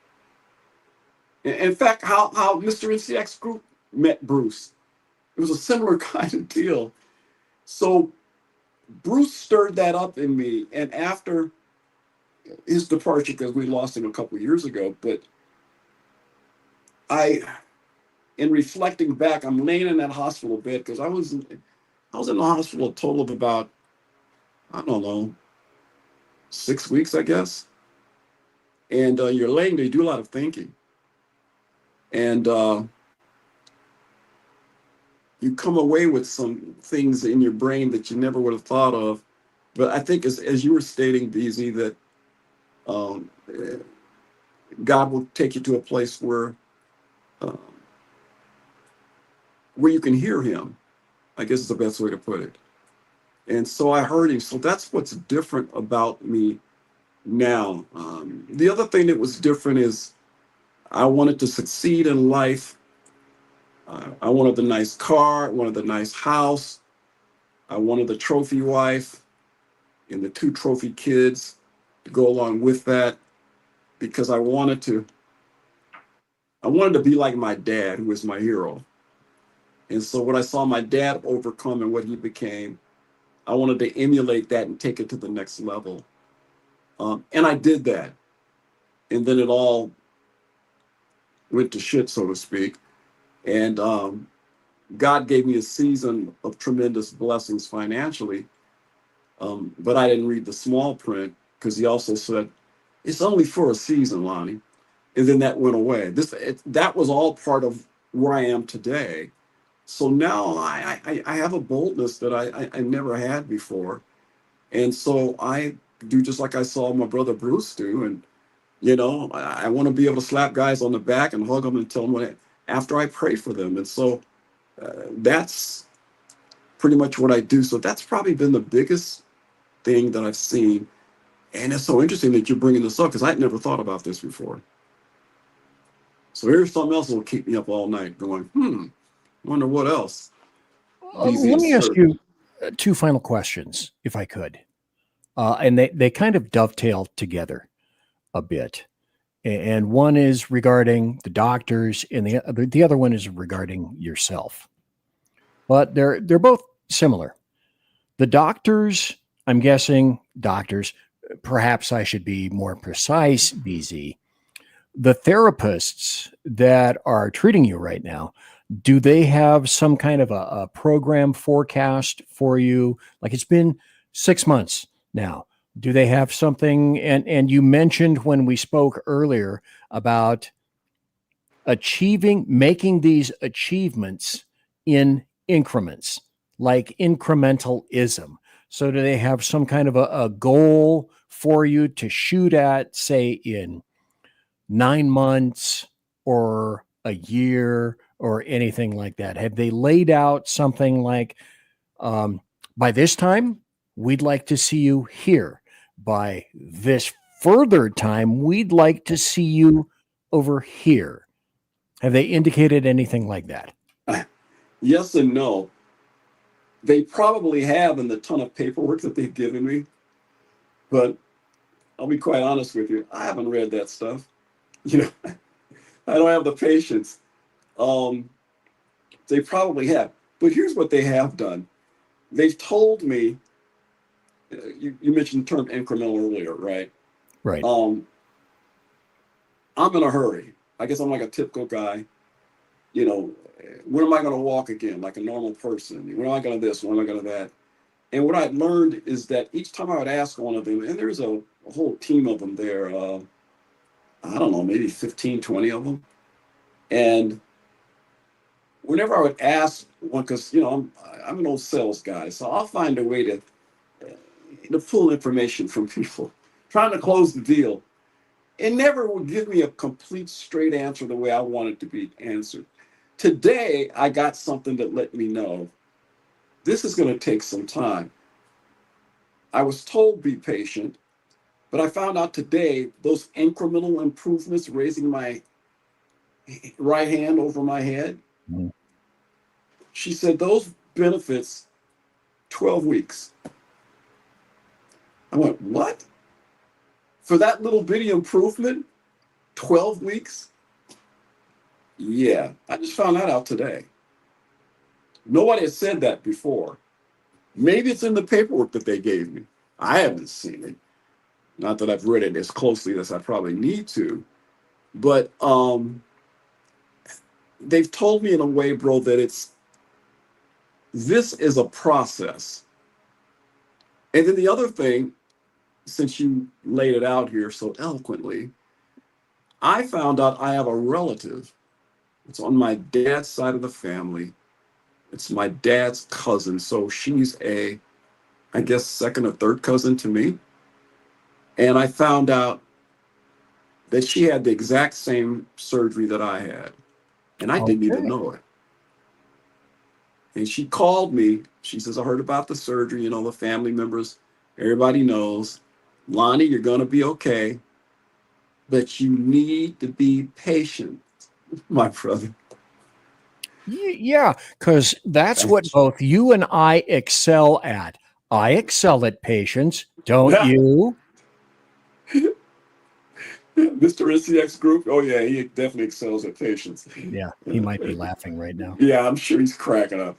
In fact, how Mr. NCX Group met Bruce, it was a similar kind of deal. So Bruce stirred that up in me. And after his departure, because we lost him a couple of years ago, but in reflecting back, I'm laying in that hospital bed, because I was in the hospital a total of about, I don't know, 6 weeks, I guess. And you're laying there, you do a lot of thinking. And you come away with some things in your brain that you never would have thought of. But I think as you were stating, BZ, that God will take you to a place where you can hear him, I guess is the best way to put it. And so I heard him. So that's what's different about me now. The other thing that was different is I wanted to succeed in life. I wanted the nice car, I wanted the nice house. I wanted the trophy wife and the 2 trophy kids to go along with that, because I wanted to be like my dad, who was my hero. And so what I saw my dad overcome and what he became, I wanted to emulate that and take it to the next level. And I did that. And then it all went to shit, so to speak. And God gave me a season of tremendous blessings financially. But I didn't read the small print, because he also said, it's only for a season, Lonnie. And then that went away. That was all part of where I am today. So now I have a boldness that I never had before. And so I do just like I saw my brother Bruce do. And, I want to be able to slap guys on the back and hug them and tell them after I pray for them. And so that's pretty much what I do. So that's probably been the biggest thing that I've seen. And it's so interesting that you're bringing this up, because I'd never thought about this before. So here's something else that will keep me up all night going, wonder what else. Let me ask you 2 final questions, if I could. And they kind of dovetail together a bit. And one is regarding the doctors, and the other one is regarding yourself. But they're both similar. The doctors, I'm guessing doctors, perhaps I should be more precise, BZ. The therapists that are treating you right now, do they have some kind of a program forecast for you? Like, it's been 6 months now. Do they have something? And you mentioned when we spoke earlier about making these achievements in increments, like incrementalism. So do they have some kind of a goal for you to shoot at, say, in 9 months or a year or anything like that? Have they laid out something like, by this time, we'd like to see you here? by this further time, we'd like to see you over here. Have they indicated anything like that? Yes and no. They probably have in the ton of paperwork that they've given me, but I'll be quite honest with you. I haven't read that stuff. You know, I don't have the patience. They probably have. But here's what they have done. They've told me, you mentioned the term incremental earlier, right? Right. I'm in a hurry. I guess I'm like a typical guy. You know, when am I going to walk again like a normal person? When am I going to this? When am I going to that? And what I learned is that each time I would ask one of them, and there's a whole team of them there, I don't know, maybe 15, 20 of them. And whenever I would ask one, because, you know, I'm an old sales guy, so I'll find a way to pull information from people, trying to close the deal. It never would give me a complete straight answer the way I want it to be answered. Today, I got something that let me know this is going to take some time. I was told be patient, but I found out today those incremental improvements, raising my right hand over my head, she said those benefits 12 weeks. I went, what? For that little bitty improvement, 12 weeks? Yeah, I just found that out today. Nobody has said that before. Maybe it's in the paperwork that they gave me. I haven't seen it. Not that I've read it as closely as I probably need to. But they've told me in a way, bro, that this is a process. And then the other thing, since you laid it out here so eloquently, I found out I have a relative. It's on my dad's side of the family. It's my dad's cousin. So she's I guess, second or third cousin to me. And I found out that she had the exact same surgery that I had. And I didn't even know it. And she called me. She says, I heard about the surgery. You know, the family members, everybody knows. Lonnie, you're going to be okay. But you need to be patient, my brother. Yeah, because that's what both you and I excel at. I excel at patience, don't you? Mr. NCX Group, oh yeah, he definitely excels at patience. Yeah, he might be laughing right now. Yeah, I'm sure he's cracking up.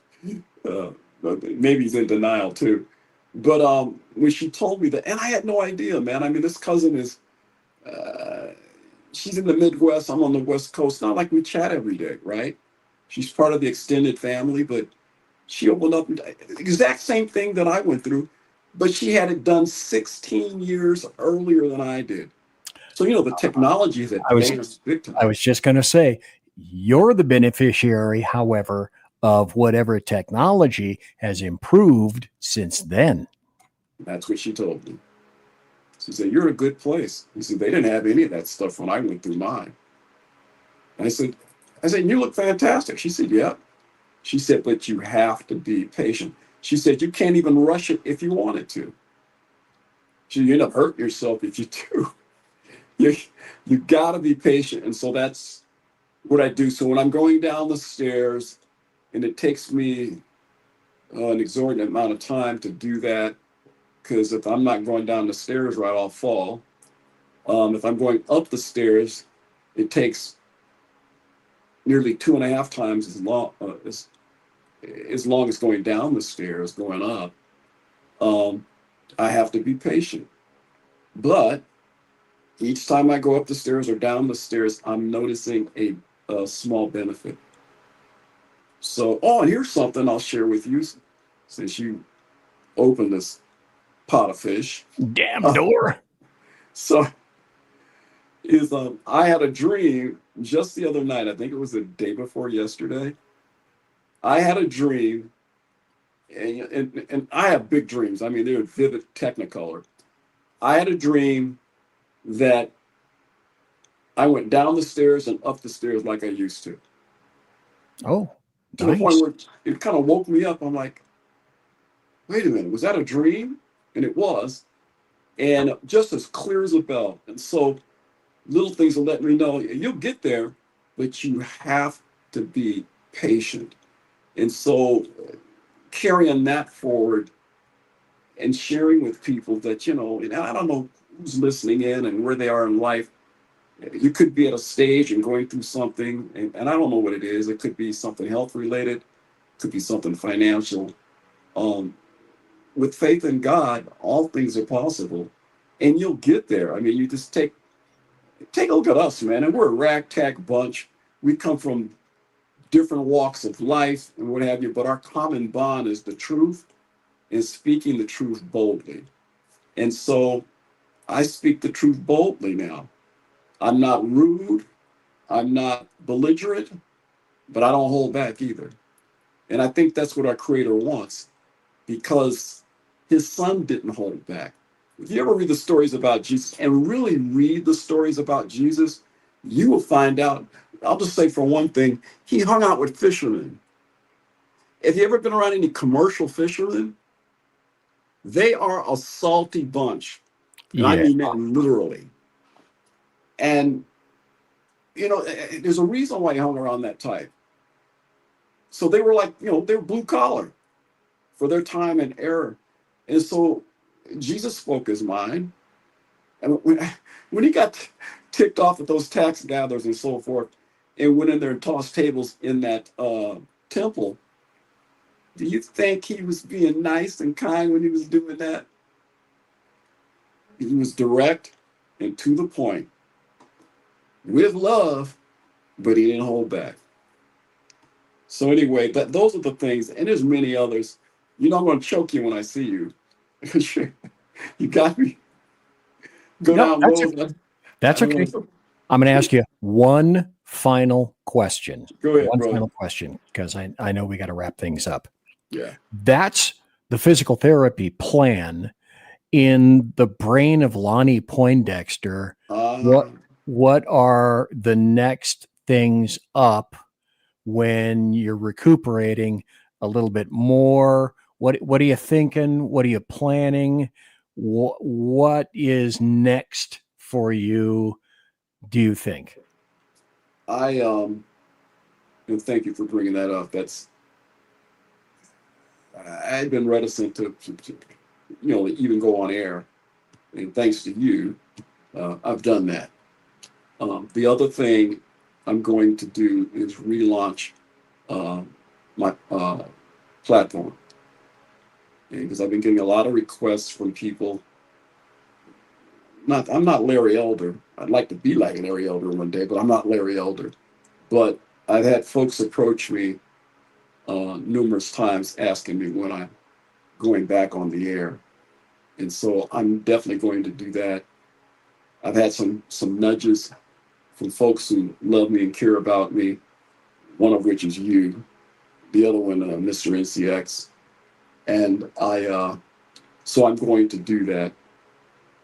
Maybe he's in denial too. But when she told me that, and I had no idea, man. I mean, this cousin is, she's in the Midwest. I'm on the West Coast. Not like we chat every day, right? She's part of the extended family, but she opened up the exact same thing that I went through, but she had it done 16 years earlier than I did. So, you know, the technology is advanced big time. I was just going to say, you're the beneficiary, however, of whatever technology has improved since then. That's what she told me. She said, you're in a good place. He said, they didn't have any of that stuff when I went through mine. And I said, you look fantastic. She said, yeah. She said, but you have to be patient. She said, you can't even rush it if you wanted to. You end up hurting yourself if you do. You got to be patient. And so that's what I do. So when I'm going down the stairs, and it takes me an exorbitant amount of time to do that, because if I'm not going down the stairs right, I'll fall. If I'm going up the stairs, it takes nearly 2.5 times as long as going down the stairs, going up. I have to be patient. But each time I go up the stairs or down the stairs, I'm noticing a small benefit. So, and here's something I'll share with you since you opened this pot of fish. Damn door. So, I had a dream just the other night. I think it was the day before yesterday. I had a dream, and I have big dreams. I mean, they're vivid technicolor. I had a dream that I went down the stairs and up the stairs like I used to. Oh, to the point where it kind of woke me up. I'm like, wait a minute, was that a dream? And it was. and just as clear as a bell. And so little things will let me know you'll get there, but you have to be patient. And so carrying that forward and sharing with people that, and I don't know who's listening in and where they are in life. You could be at a stage and going through something, and I don't know what it is. It could be something health related, could be something financial. With faith in God, all things are possible, and you'll get there. I mean, you just take a look at us, man, and we're a ragtag bunch. We come from different walks of life and what have you, but our common bond is the truth and speaking the truth boldly. And so I speak the truth boldly now. I'm not rude, I'm not belligerent, but I don't hold back either. And I think that's what our Creator wants, because his son didn't hold back. If you ever read the stories about Jesus and really read the stories about Jesus, you will find out, I'll just say for one thing, he hung out with fishermen. Have you ever been around any commercial fishermen? They are a salty bunch. And I mean that literally. And, there's a reason why he hung around that type. So they were like, they were blue collar for their time and era. And so Jesus spoke his mind. And when he got ticked off at those tax gatherers and so forth, and went in there and tossed tables in that temple, do you think he was being nice and kind when he was doing that? He was direct and to the point, with love, but he didn't hold back. So anyway, those are the things, and there's many others. I'm going to choke you when I see you. You got me. Go down those. That's okay. I'm going to ask you one final question. Go ahead, one bro. final question, because I know we got to wrap things up. Yeah. That's the physical therapy plan in the brain of Lonnie Poindexter. What are the next things up when you're recuperating a little bit more? What are you thinking? What are you planning? What is next for you, do you think? And thank you for bringing that up. I've been reticent to even go on air, and thanks to you, I've done that. The other thing I'm going to do is relaunch my platform, because I've been getting a lot of requests from people. I'm not Larry Elder. I'd like to be like Larry Elder one day, but I'm not Larry Elder. But I've had folks approach me numerous times asking me when I'm going back on the air. And so I'm definitely going to do that. I've had some nudges from folks who love me and care about me, one of which is you, the other one, Mr. NCX. And so I'm going to do that.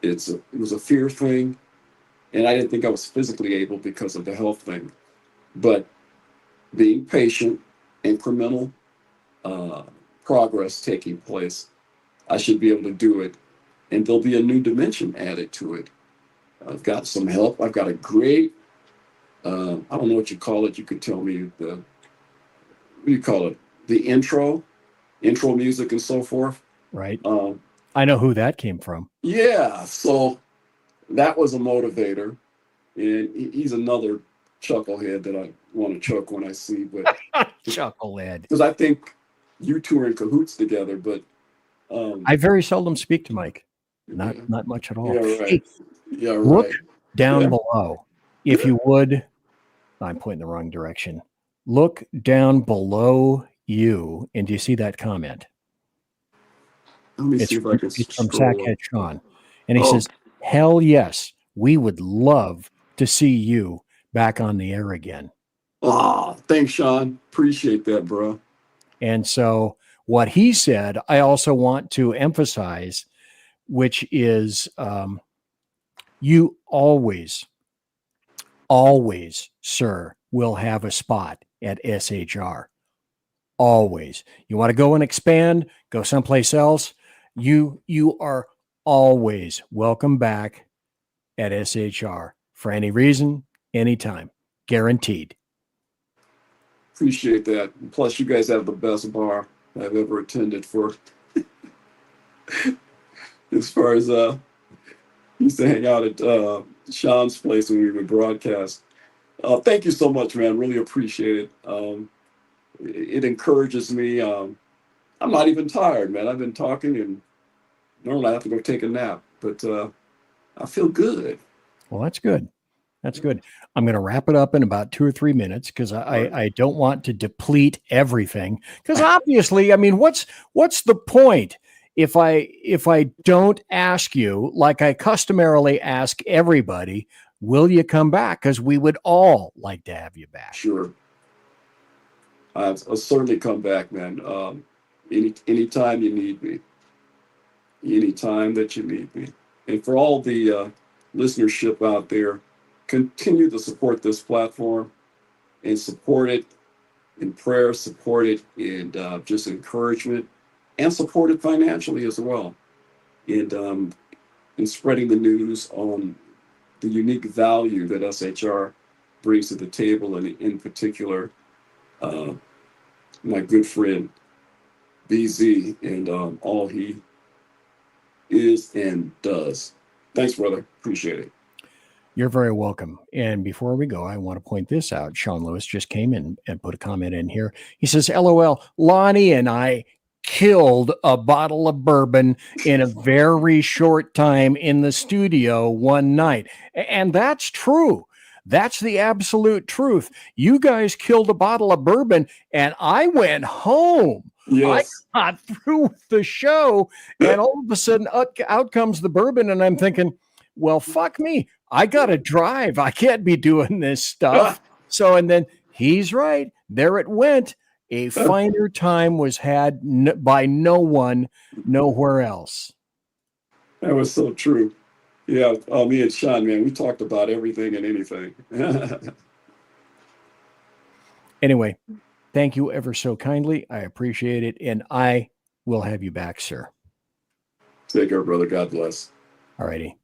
It was a fear thing, and I didn't think I was physically able because of the health thing. But being patient, incremental progress taking place, I should be able to do it. And there'll be a new dimension added to it. I've got some help. I've got a great, I don't know what you call it. You could tell me what do you call it? The intro music and so forth. Right. I know who that came from. Yeah. So that was a motivator. And he's another chucklehead that I want to chuck when I see. But chucklehead. Because I think you two are in cahoots together, but I very seldom speak to Mike. Not much at all. Yeah, right. Hey, yeah, right. look down below. If you would, I'm pointing the wrong direction. Look down below you, and do you see that comment? Let me see if I can It's from scroll Sackhead up. Sean. And he says, hell yes, we would love to see you back on the air again. Oh, thanks, Sean. Appreciate that, bro. And so what he said, I also want to emphasize, which is you always, sir, will have a spot at SHR. Always. You want to go and expand, go someplace else. You are always welcome back at SHR for any reason, anytime, guaranteed. Appreciate that. Plus, you guys have the best bar I've ever attended for. As far as used to hang out at Sean's place when we would broadcast. Thank you so much, man. Really appreciate it. It encourages me. I'm not even tired, man. I've been talking, and normally I have to go take a nap, but I feel good. Well, that's good. That's good. I'm going to wrap it up in about 2 or 3 minutes because I don't want to deplete everything. Because obviously, I mean, what's the point if I don't ask you, like I customarily ask everybody, will you come back? Because we would all like to have you back. Sure. I'll certainly come back, man. Anytime you need me. Anytime that you need me. And for all the listenership out there, continue to support this platform and support it in prayer, support it in just encouragement, and support it financially as well. And in spreading the news on the unique value that SHR brings to the table, and in particular, my good friend BZ and all he is and does. Thanks, brother. Appreciate it. You're very welcome. And before we go, I want to point this out. Sean Lewis just came in and put a comment in here. He says, LOL, Lonnie and I killed a bottle of bourbon in a very short time in the studio one night. And that's true. That's the absolute truth. You guys killed a bottle of bourbon and I went home. Yes. I got through with the show and all of a sudden out comes the bourbon and I'm thinking, well, fuck me. I got to drive. I can't be doing this stuff. So, and then he's right. There it went. A finer time was had by no one, nowhere else. That was so true. Yeah, me and Sean, man, we talked about everything and anything. Anyway, thank you ever so kindly. I appreciate it. And I will have you back, sir. Take care, brother. God bless. All righty.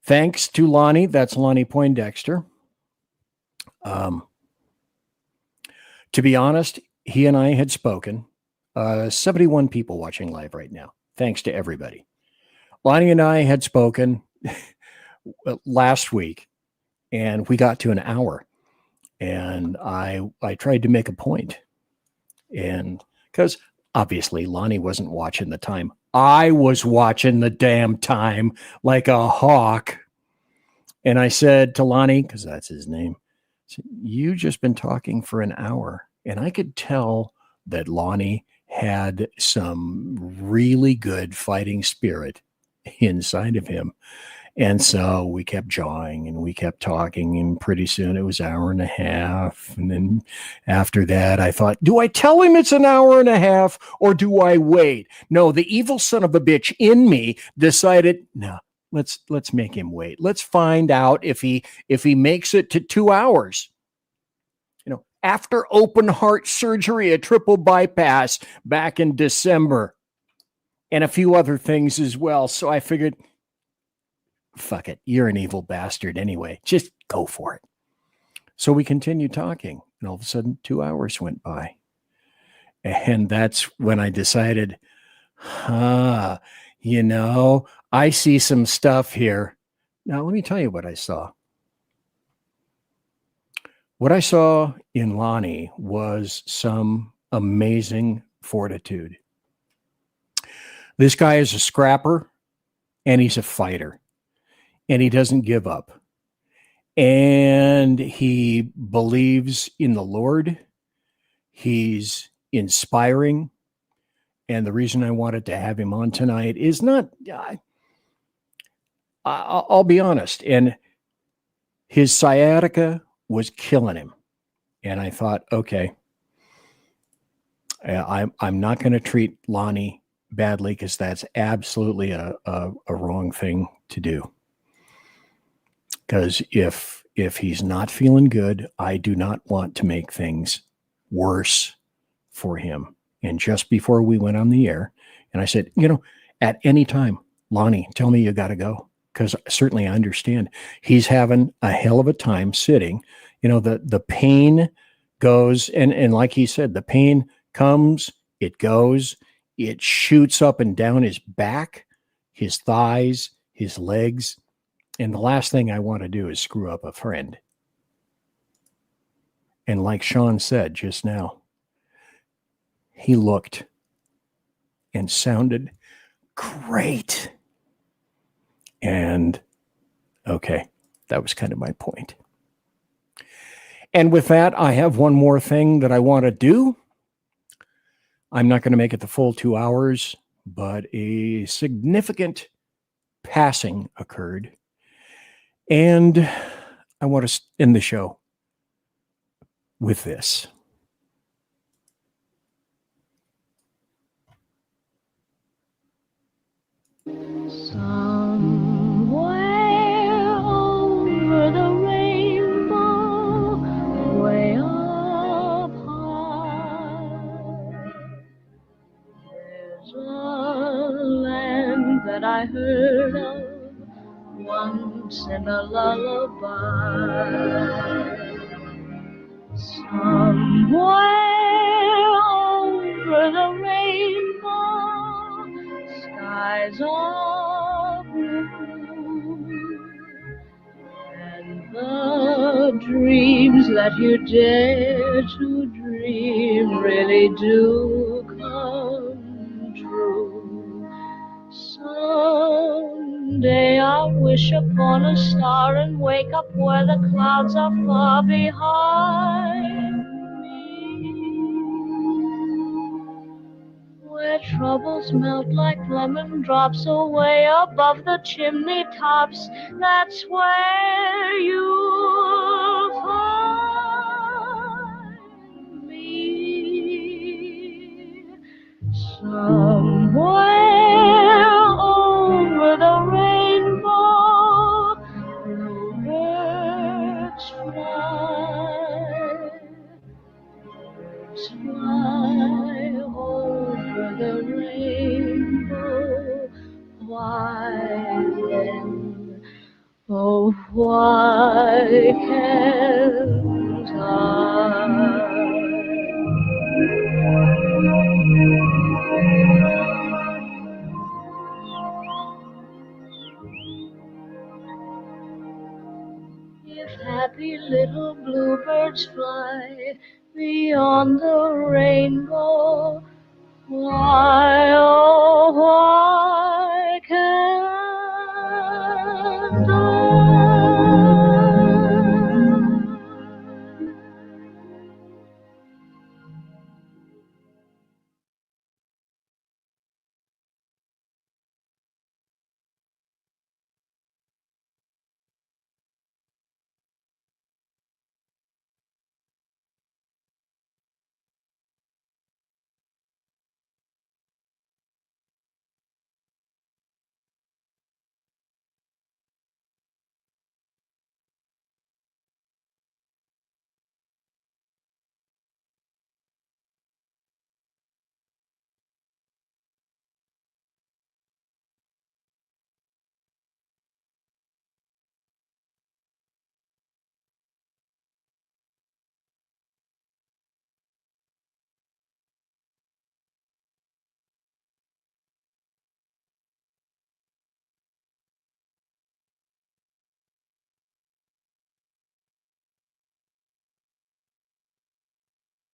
Thanks to Lonnie. That's Lonnie Poindexter. To be honest, he and I had spoken. 71 people watching live right now. Thanks to everybody. Lonnie and I had spoken last week, and we got to an hour. And I tried to make a point. And because obviously Lonnie wasn't watching the time. I was watching the damn time like a hawk. And I said to Lonnie, because that's his name, you just been talking for an hour. And I could tell that Lonnie had some really good fighting spirit inside of him. And so we kept jawing and we kept talking, and pretty soon it was an hour and a half. And then after that, I thought, do I tell him it's an hour and a half or do I wait? No, the evil son of a bitch in me decided, no, let's make him wait. Let's find out if he makes it to 2 hours. You know, after open heart surgery, a triple bypass back in December, and a few other things as well. So I figured, fuck it. You're an evil bastard anyway. Just go for it. So we continued talking, and all of a sudden 2 hours went by. And that's when I decided, you know, I see some stuff here. Now, let me tell you what I saw. What I saw in Lonnie was some amazing fortitude. This guy is a scrapper, and he's a fighter. And he doesn't give up. And he believes in the Lord. He's inspiring. And the reason I wanted to have him on tonight is not, I'll be honest. And his sciatica was killing him. And I thought, okay, I'm not going to treat Lonnie badly because that's absolutely a wrong thing to do. Because if he's not feeling good, I do not want to make things worse for him. And just before we went on the air, and I said, you know, at any time, Lonnie, tell me you got to go, because certainly I understand. He's having a hell of a time sitting. You know, the pain goes, and like he said, the pain comes, it goes, it shoots up and down his back, his thighs, his legs. And the last thing I want to do is screw up a friend. And like Sean said just now, he looked and sounded great. And okay, that was kind of my point. And with that, I have one more thing that I want to do. I'm not going to make it the full 2 hours, but a significant passing occurred. And I want to end the show with this. Somewhere over the rainbow, way up high, there's a land that I heard of once in a lullaby. Somewhere over the rainbow, skies are blue, and the dreams that you dare to dream really do come true. Someday I'll wish upon a star and wake up where the clouds are far behind me, where troubles melt like lemon drops away above the chimney tops. That's where you'll find me. Somewhere over the rainbow, bluebirds fly. Birds fly over the rainbow. Why then, oh, why can't I? If happy little bluebirds fly beyond the rainbow, why